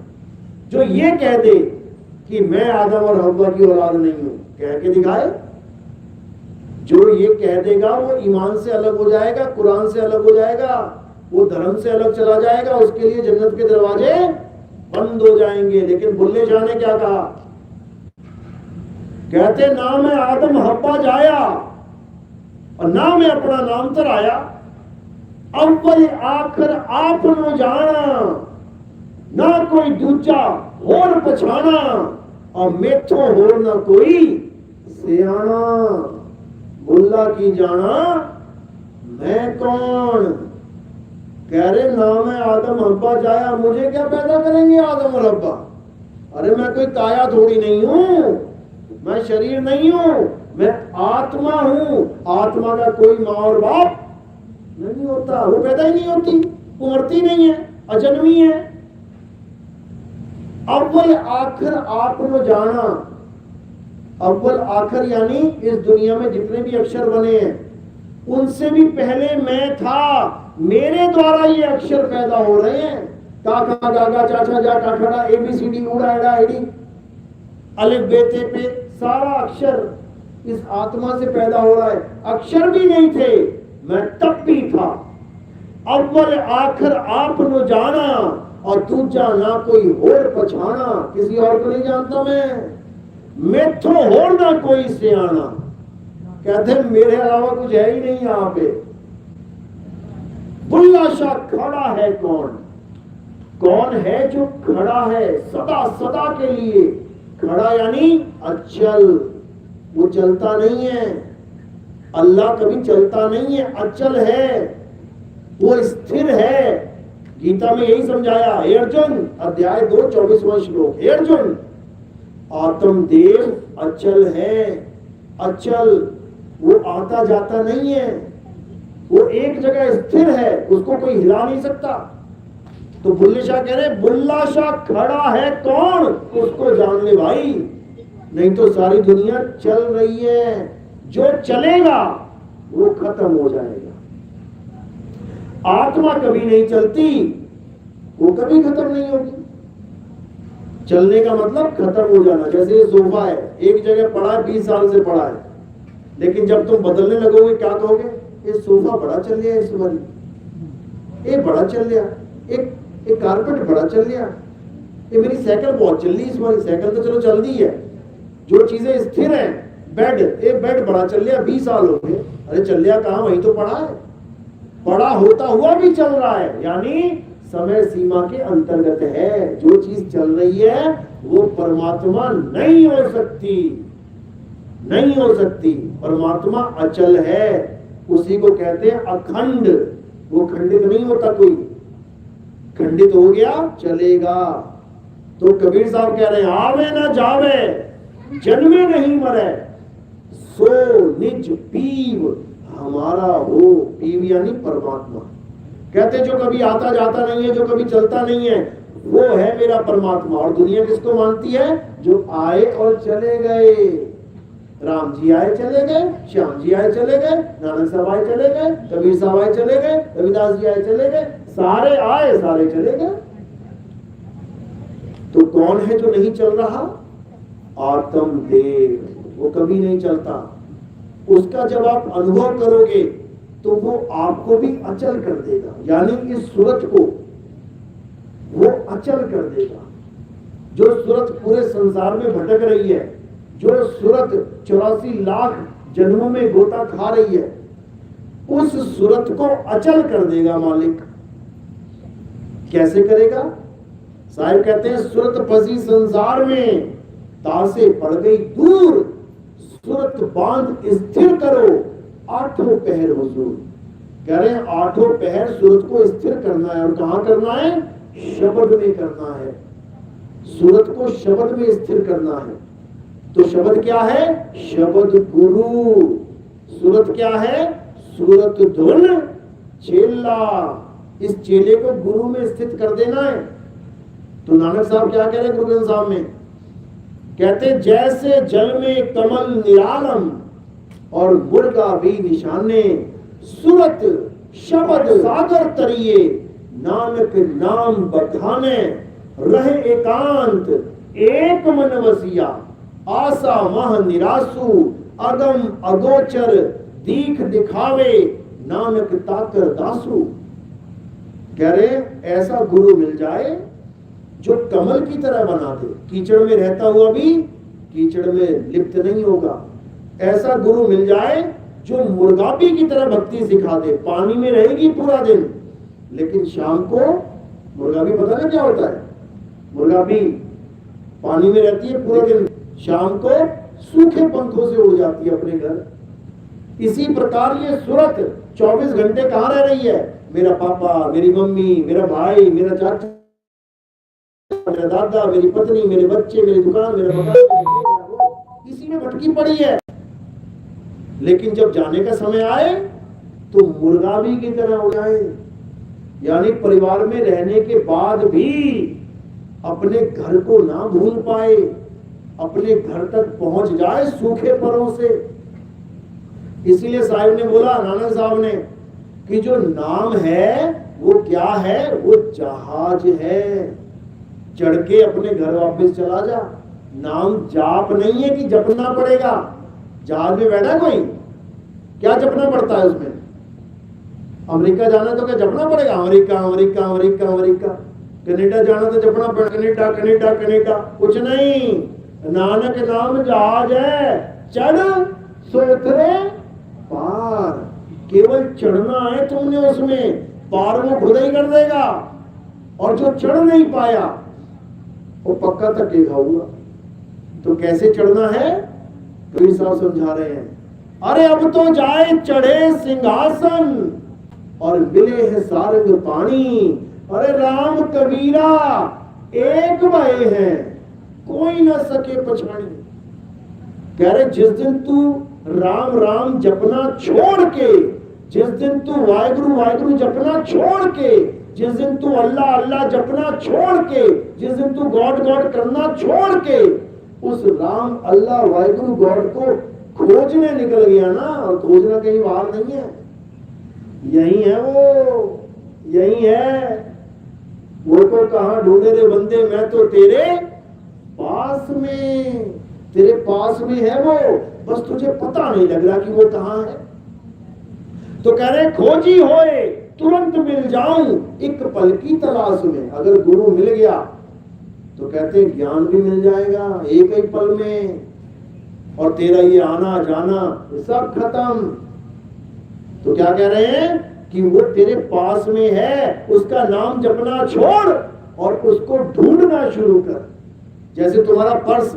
जो ये कह दे कि मैं आदम और हव्वा की औलाद नहीं हूं। कह के दिखाए। जो ये कह देगा वो ईमान से अलग हो जाएगा, कुरान से अलग हो जाएगा, वो धर्म से अलग चला जाएगा, उसके लिए जन्नत के दरवाजे बंद हो जाएंगे। लेकिन बुल्ले शाह ने क्या कहा? कहते ना मैं आदम हव्वा जाया और ना मैं अपना नाम तराया, अव्वल आखिर आप नो जाना, ना कोई दूजा होर पछाना, और मेथो होर ना कोई सियाना। बुल्ला की जाना मैं कौन? कह रहे ना मैं आदम हव्वा जाया, मुझे क्या पैदा करेंगे आदम और हव्वा? अरे मैं कोई काया थोड़ी नहीं हूं, मैं शरीर नहीं हूं, मैं आत्मा हूं। आत्मा का कोई माँ और बाप नहीं होता, वो पैदा ही नहीं होती, वो मरती नहीं है, अजन्मी है। अव्वल आखिर आपने जाना। अव्वल आखिर यानी इस दुनिया में जितने भी अक्षर बने हैं उनसे भी पहले मैं था। मेरे द्वारा ये अक्षर पैदा हो रहे हैं। काका गागा चाचा जा टाठा ABCD उड़ा एड़ा एडी अलिफ बे ते पे, सारा अक्षर इस आत्मा से पैदा हो रहा है। अक्षर भी नहीं थे, मैं तब भी था। अव्वल आखिर आप नो जाना और दूजा ना कोई होर पछाना। किसी और को नहीं जानता मैं तो होर ना कोई सियाना। कहते मेरे अलावा कुछ है ही नहीं यहां पे। बुल्ला शाह खड़ा है कौन? कौन है जो खड़ा है सदा सदा के लिए? खड़ा यानी अचल, वो चलता नहीं है। अल्लाह कभी चलता नहीं है, अचल है, वो स्थिर है। गीता में यही समझाया। हे अर्जुन, अध्याय 2 24वां श्लोक। हे अर्जुन, आत्मदेव अचल है, अचल, वो आता जाता नहीं है, वो एक जगह स्थिर है, उसको कोई हिला नहीं सकता। तो बुल्ले शाह कह रहे बुल्ला शाह खड़ा है कौन? उसको जान ले भाई, नहीं तो सारी दुनिया चल रही है। जो चलेगा वो खत्म हो जाएगा। आत्मा कभी नहीं चलती, वो कभी खत्म नहीं होगी। चलने का मतलब खत्म हो जाना। जैसे ये सोफा है, एक जगह पड़ा है, 20 साल से पड़ा है, लेकिन जब तुम बदलने लगोगे क्या कहोगे? ये सोफा बड़ा चल गया इस बार, ये बड़ा चल गया, एक कारपेट बड़ा चल गया, ये मेरी साइकिल बहुत चल रही इस बार। साइकिल तो चलो चल दी है। जो चीजें स्थिर हैं, बेड, एक बेड बड़ा चल गया, 20 साल हो गए। अरे चल गया कहां, वहीं तो पड़ा है। पड़ा होता हुआ भी चल रहा है, यानी समय सीमा के अंतर्गत है। जो चीज चल रही है वो परमात्मा नहीं हो सकती, नहीं हो सकती। परमात्मा अचल है, उसी को कहते हैं अखंड। वो खंडित नहीं होता, कोई खंडित हो गया चलेगा। तो कबीर साहब कह रहे हैं आवे ना जावे, जन्मे नहीं मरे, सो निज पीव हमारा हो। पीव यानी परमात्मा। कहते जो कभी आता जाता नहीं है, जो कभी चलता नहीं है, वो है मेरा परमात्मा। और दुनिया किसको मानती है? जो आए और चले गए। राम जी आए चले गए, श्याम जी आए चले गए, नानक साहब आए चले गए, कबीर साहब आए चले गए, रविदास जी आए चले गए, सारे आए सारे चले गए। तो कौन है जो नहीं चल रहा? आत्मदेव, वो कभी नहीं चलता। उसका जब आप अनुभव करोगे तो वो आपको भी अचल कर देगा, यानी इस सूरत को वो अचल कर देगा। जो सूरत पूरे संसार में भटक रही है, जो सूरत 84 लाख जन्मों में गोता खा रही है, उस सूरत को अचल कर देगा मालिक। कैसे करेगा? साहिब कहते हैं सूरत फंसी संसार में, तासे पड़ गई दूर, सूरत बांध स्थिर करो, आठों पहर हुजूर। कह रहे हैं आठों पहर सूरत को स्थिर करना है। और कहां करना है? शब्द में करना है। सूरत को शब्द में स्थिर करना है। तो शब्द क्या है? शब्द गुरु। सूरत क्या है? सूरत धुन चेला। इस चेले को गुरु में स्थित कर देना है। तो नानक साहब क्या कह रहे हैं गुरु ग्रंथ साहब में? कहते जैसे जल में कमल निरालम और मुर्गा भी निशाने, सूरत शब्द सागर तरिए, नानक नाम बखाने, रहे एकांत एक मन वसिया, आशा मह निरासु, अगम अगोचर दीख दिखावे, नानक ताकर दासु। कह रहे ऐसा गुरु मिल जाए जो कमल की तरह बना दे, कीचड़ में रहता हुआ भी कीचड़ में लिप्त नहीं होगा। ऐसा गुरु मिल जाए जो मुर्गाबी की तरह भक्ति सिखा दे। पानी में रहेगी पूरा दिन, लेकिन शाम को मुर्गाबी, पता ना क्या होता है? मुर्गाबी पानी में रहती है पूरा दिन, शाम को सूखे पंखों से उड़ जाती है अपने घर। इसी प्रकार ये सूरत 24 घंटे कहां रह रही है? मेरा पापा, मेरी मम्मी, मेरा भाई, मेरा चाचा, मेरा दादा, मेरी पत्नी, मेरे बच्चे, मेरी दुकान, मेरा मकान, इसी में भटकी पड़ी है। लेकिन जब जाने का समय आए तो मुर्गाबी की तरह हो जाए, यानी परिवार में रहने के बाद भी अपने घर को ना भूल पाए, अपने घर तक पहुंच जाए सूखे परों से। इसीलिए साहिब ने बोला, नानक साहब ने, कि जो नाम है वो क्या है? वो जहाज है, चढ़ के अपने घर वापस चला जा। नाम जाप नहीं है कि जपना पड़ेगा। जहाज में बैठा कोई, क्या जपना पड़ता है उसमें? अमेरिका जाना तो क्या जपना पड़ेगा? America America America America. Canada जाना तो जपना पड़ेगा, कनाडा कनाडा कनाडा। कुछ नहीं, नानक नाम जहाज है, चढ़ सोथरे पार। केवल चढ़ना है तुमने उसमें, पार वो खुद ही कर देगा। और जो चढ़ नहीं पाया वो पक्का तकेगा हुआ। तो कैसे चढ़ना है? कबीर साहब समझा रहे हैं, अरे अब तो जाए चढ़े सिंहासन और मिले है सारंग पानी। अरे राम कबीरा एक भय है, कोई न सके पछाड़ी। कह रहे जिस दिन तू राम राम जपना छोड़ के, जिस दिन तू वाहिगुरु वाहिगुरु जपना छोड़ के, जिस दिन तू अल्लाह अल्लाह जपना छोड़ के, जिस दिन तू गॉड गॉड करना छोड़ के, उस राम अल्लाह वाहिगुरु गॉड को खोजने निकल गया ना, और खोजना कहीं बाहर नहीं है, यही है वो, यही है वो। तो कहां ढूंढे रे बंदे, मैं तो तेरे पास में, तेरे पास में है वो, बस तुझे पता नहीं लग रहा कि वो कहां है। तो कह रहे खोजी होए तुरंत मिल जाऊं एक पल की तलाश में। अगर गुरु मिल गया तो कहते हैं ज्ञान भी मिल जाएगा एक ही पल में, और तेरा ये आना जाना सब खत्म। तो क्या कह रहे हैं कि वो तेरे पास में है, उसका नाम जपना छोड़ और उसको ढूंढना शुरू कर। जैसे तुम्हारा पर्स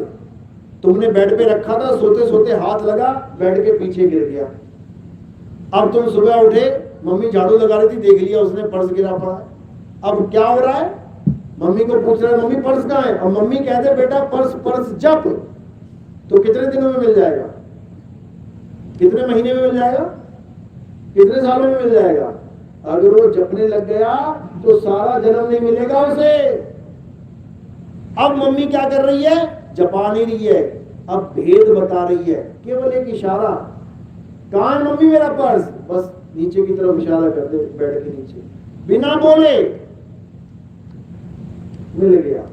तुमने बेड पे रखा था, सोते सोते हाथ लगा, बेड के पीछे गिर गया। अब तुम सुबह उठे, मम्मी झाड़ू लगा रही थी, देख लिया उसने पर्स गिरा पड़ा है। अब क्या हो रहा है? मम्मी को पूछ रहा है मम्मी पर्स कहाँ है? और मम्मी कहते बेटा पर्स पर्स जप। तो कितने दिनों में मिल जाएगा? कितने महीने में मिल जाएगा? कितने सालों में मिल जाएगा? अगर वो जपने लग गया तो सारा जन्म नहीं मिलेगा उसे। अब मम्मी क्या कर रही है? जपा नहीं रही है, अब भेद बता रही है, केवल एक इशारा। कहां है मम्मी मेरा पर्स? बस नीचे की तरफ इशारा कर दे, बेड के नीचे, बिना बोले मिल गया।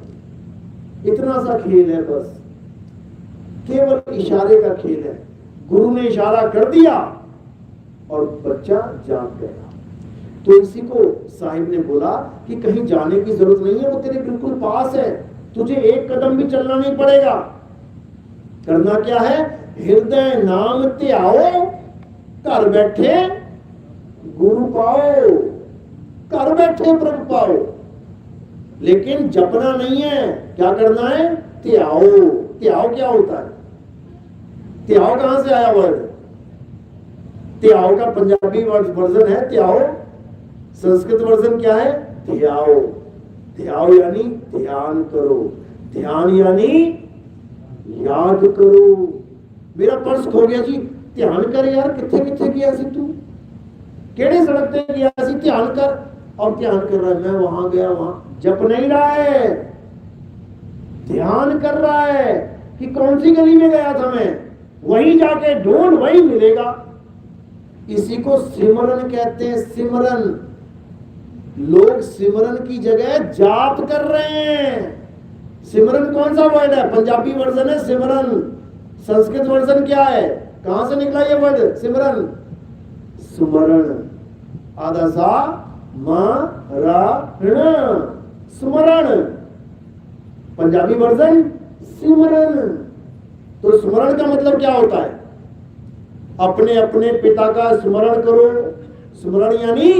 इतना सा खेल है, बस केवल इशारे का खेल है। गुरु ने इशारा कर दिया और बच्चा जाग गया। तो इसी को साहिब ने बोला कि कहीं जाने की जरूरत नहीं है, वो तेरे बिल्कुल पास है। तुझे एक कदम भी चलना नहीं पड़ेगा। करना क्या है? हृदय नाम त्याओ, घर बैठे गुरु पाओ, घर बैठे प्रभु पाओ। लेकिन जपना नहीं है, क्या करना है? त्याओ। त्याओ क्या होता है? त्याओ कहां से आया वर्ड? त्याओ का पंजाबी वर्जन है त्याओ, संस्कृत वर्जन क्या है? ध्याओ। ध्याओ यानी ध्यान करो, ध्यान यानी याद करो। मेरा पर्स खो गया जी, ध्यान कर यार, किथे किथे गया सी तू, केड़े सड़क पे गया सी, ध्यान कर। और ध्यान कर रहा है, मैं वहां गया, वहां जप नहीं रहा है, ध्यान कर रहा है कि कौन सी गली में गया था मैं, वहीं जाके ढूंढ, वहीं मिलेगा। इसी को सिमरन कहते हैं, सिमरन। लोग सिमरन की जगह जाप कर रहे हैं। सिमरन कौन सा वर्ड है? पंजाबी वर्जन है सिमरन। संस्कृत वर्जन क्या है? कहां से निकला ये वर्ड सिमरन? सुमरण। आधा सा मा रा ण, सुमरण। पंजाबी वर्जन सिमरन। तो स्मरण का मतलब क्या होता है? अपने अपने पिता का स्मरण करो। स्मरण यानी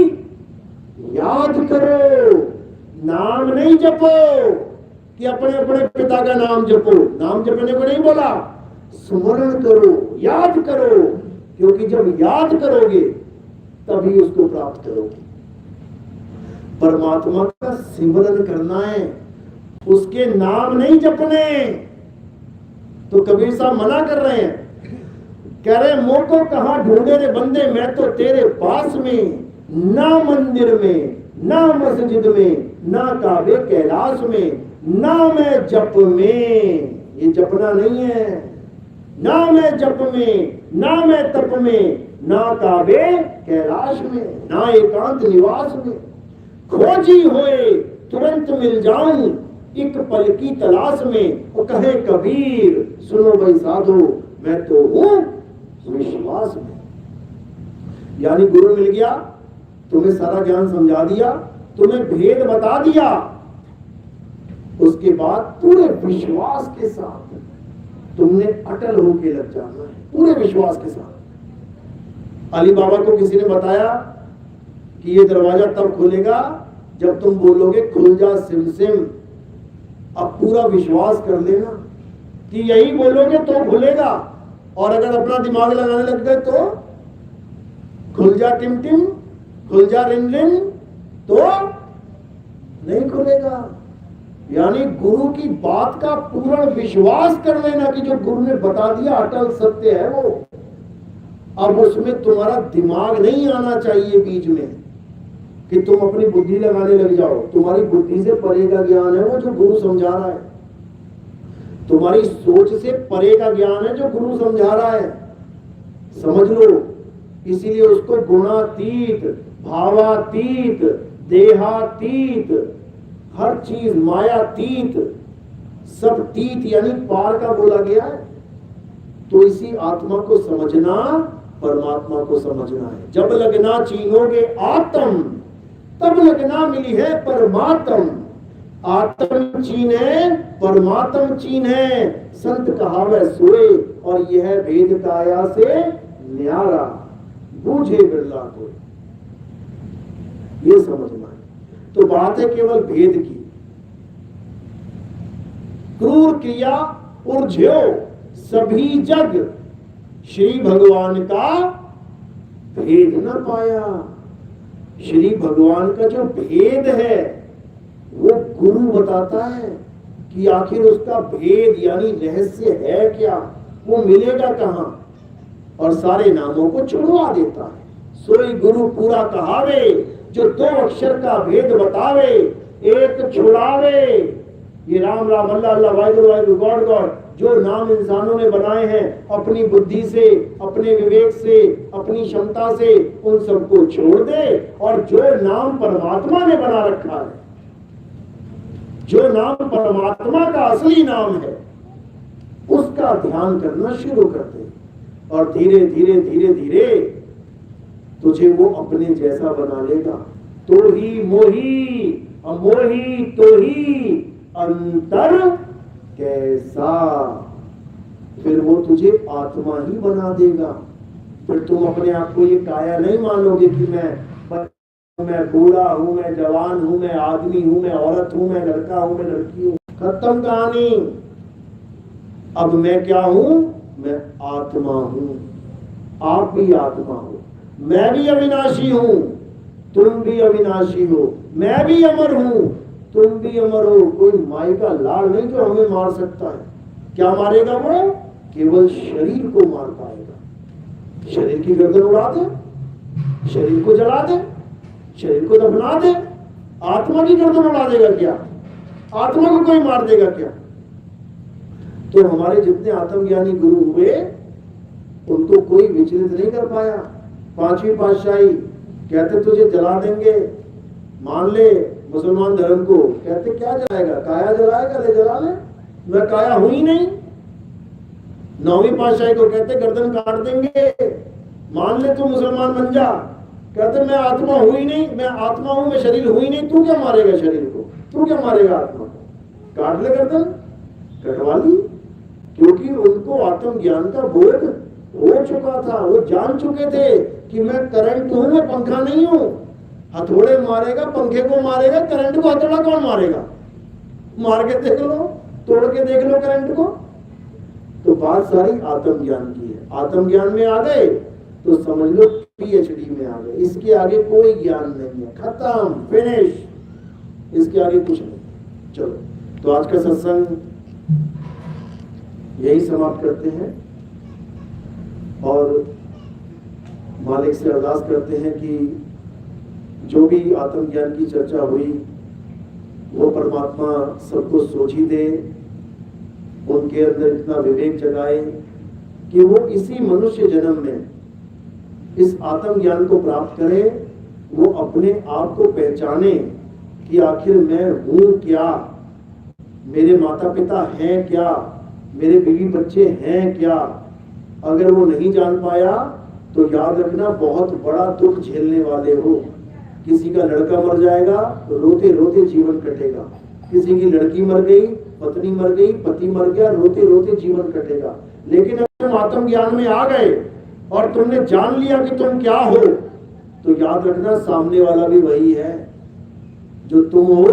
याद करो, नाम नहीं जपो कि अपने अपने पिता का नाम जपो, नाम जपने को नहीं बोला, स्मरण करो, याद करो। क्योंकि जब याद करोगे तभी उसको प्राप्त करोगे। परमात्मा का सिमरन करना है, उसके नाम नहीं जपने। तो कबीर साहब मना कर रहे हैं, कह रहे मोह को कहां ढूंढे रे बंदे, मैं तो तेरे पास में, ना मंदिर में, ना मस्जिद में, ना काबे कैलाश में, ना मैं जप में। ये जपना नहीं है। ना मैं जप में, ना मैं तप में, ना काबे कैलाश में, ना एकांत निवास में। खोजी होए तुरंत मिल जाऊं, एक पल की तलाश में। वो कहे कबीर सुनो भाई साधो, मैं तो हूं विश्वास में। यानी गुरु मिल गया, तुम्हें सारा ज्ञान समझा दिया, तुम्हें भेद बता दिया, उसके बाद पूरे विश्वास के साथ तुमने अटल होके लग जाना है, पूरे विश्वास के साथ। अली बाबा को किसी ने बताया कि ये दरवाजा तब खुलेगा जब तुम बोलोगे खुल जा सिम सिम। अब पूरा विश्वास कर लेना कि यही बोलोगे तो खुलेगा, और अगर अपना दिमाग लगाने लग गए तो खुल जा टिम टिम, खुल जा रिन रिन, तो नहीं खुलेगा। यानी गुरु की बात का पूर्ण विश्वास कर लेना कि जो गुरु ने बता दिया अटल सत्य है वो। अब उसमें तुम्हारा दिमाग नहीं आना चाहिए बीच में कि तुम अपनी बुद्धि लगाने लग जाओ। तुम्हारी बुद्धि से परे का ज्ञान है वो जो गुरु समझा रहा है, तुम्हारी सोच से परे का ज्ञान है जो गुरु समझा रहा है, समझ लो। इसीलिए उसको गुणातीत, भावातीत, देहातीत, हर चीज मायातीत, सब तीत यानी पार का बोला गया है। तो इसी आत्मा को समझना, परमात्मा को समझना है। जब लगना चीनोगे आत्म, तब लगना मिली है परमात्म। आत्म चीन है, परमात्म चीन है। संत कहावत सोए, और यह भेद काया से न्यारा, बूझे बिरला को। ये समझना है। तो बात है केवल भेद की। क्रूर क्रिया उर्झ्यो सभी जग, श्री भगवान का भेद न पाया। श्री भगवान का जो भेद है वो गुरु बताता है कि आखिर उसका भेद यानी रहस्य है क्या, वो मिलेगा कहां, और सारे नामों को छुड़वा देता है। सोई गुरु पूरा कहावे, जो दो अक्षर का भेद बतावे, एक छुड़ावे। ये राम राम, अल्लाह अल्लाह, वाहिगुरु वाहिगुरु, गॉड गॉड, जो नाम इंसानों ने बनाए हैं अपनी बुद्धि से, अपने विवेक से, अपनी क्षमता से, उन सबको छोड़ दे, और जो नाम परमात्मा ने बना रखा है, जो नाम परमात्मा का असली नाम है, उसका ध्यान करना शुरू कर दे। और धीरे धीरे धीरे धीरे तुझे वो अपने जैसा बना लेगा। तो ही मोही, अमोही तो ही, अंतर कैसा, फिर वो तुझे आत्मा ही बना देगा। फिर तुम अपने आप को ये काया नहीं मानोगे कि मैं बूढ़ा हूं, मैं जवान हूं, मैं आदमी हूं, मैं औरत हूं, मैं लड़का हूं, मैं लड़की हूं। खत्म कहानी। अब मैं क्या हूं? मैं आत्मा हूं, आप भी आत्मा हो। मैं भी अविनाशी हूं, तुम भी अविनाशी हो। मैं भी अमर हूं, तुम भी अमर हो। कोई माई का लाड़ नहीं जो हमें मार सकता है। क्या मारेगा वो? केवल शरीर को मार पाएगा। शरीर की गर्दन उड़ा दे, शरीर को जला दे, शरीर को दफना दे। आत्मा की गर्दन उड़ा देगा क्या? आत्मा को कोई मार देगा क्या? तो हमारे जितने आत्मज्ञानी गुरु हुए उनको कोई विचलित नहीं कर पाया। पांचवी पातशाही कहते तुझे जला देंगे, मान ले मुसलमान धर्म को। कहते क्या जलाएगा? काया जलाएगा, ले जला ले, मैं काया हूं ही नहीं। नौवीं पातशाही को कहते गर्दन काट देंगे, मान ले तू मुसलमान बन जा। कहते मैं आत्मा हूं ही नहीं, मैं आत्मा हूं, मैं शरीर हूं ही नहीं। तू क्या मारेगा शरीर को? तू क्या मारेगा आत्मा को? काट ले गर्दन, कटवा ली। क्योंकि उनको आत्मज्ञान का बोध हो चुका था। वो जान चुके थे कि मैं करंट हूं, मैं पंखा नहीं हूं। हथौड़े मारेगा, पंखे को मारेगा, करंट को हथौड़ा कौन मारेगा? मार के देख लो, तोड़ के देख लो करंट को। तो बात सारी आत्मज्ञान की है। आत्मज्ञान में आ गए तो समझ लो PhD में आ गए। इसके आगे कोई ज्ञान नहीं है, खत्म, फिनिश। इसके आगे कुछ नहीं। चलो, तो आज का सत्संग यही समाप्त करते हैं और मालिक से अरदास करते हैं कि जो भी आत्मज्ञान की चर्चा हुई वो परमात्मा सबको सोची दे, उनके अंदर इतना विवेक जगाए कि वो इसी मनुष्य जन्म में इस आत्मज्ञान को प्राप्त करें। वो अपने आप को पहचाने कि आखिर मैं हूं क्या, मेरे माता पिता हैं क्या, मेरे बीवी बच्चे हैं क्या। अगर वो नहीं जान पाया तो याद रखना बहुत बड़ा दुख झेलने वाले हो। किसी का लड़का मर जाएगा तो रोते रोते जीवन कटेगा। किसी की लड़की मर गई, पत्नी मर गई, पति मर गया, रोते रोते जीवन कटेगा। लेकिन अगर तुम आत्मज्ञान में आ गए और तुमने जान लिया कि तुम क्या हो, तो याद रखना सामने वाला भी वही है। जो तुम हो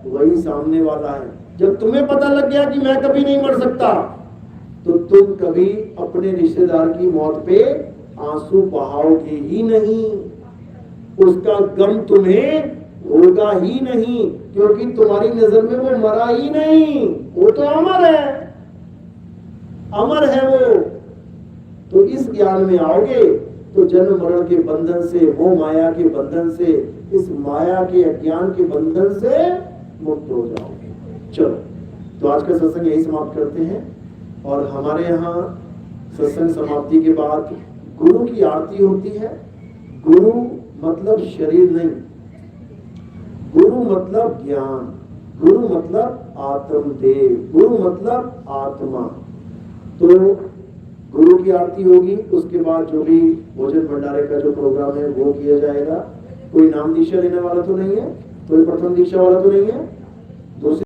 वही सामने वाला है। जब तुम्हें पता लग गया कि मैं कभी नहीं मर सकता, तो तुम कभी अपने रिश्तेदार की मौत पे आंसू बहाओगे ही नहीं। उसका गम तुम्हें होगा ही नहीं, क्योंकि तुम्हारी नजर में वो मरा ही नहीं। वो तो अमर है, अमर है वो। तो इस ज्ञान में आओगे तो जन्म मरण के बंधन से, मोह माया के बंधन से, इस माया के अज्ञान के बंधन से मुक्त हो जाओगे। चलो, तो आज का सत्संग यही समाप्त करते हैं। और हमारे यहाँ सत्संग समाप्ति के बाद गुरु की आरती होती है। गुरु मतलब शरीर नहीं, गुरु मतलब ज्ञान, गुरु मतलब आत्मदेव, गुरु मतलब आत्मा। तो गुरु की आरती होगी, उसके बाद जो भी भोजन भंडारे का जो प्रोग्राम है वो किया जाएगा। कोई नाम दीक्षा लेने वाला तो नहीं है, कोई प्रथम दीक्षा वाला तो नहीं है। दूसरी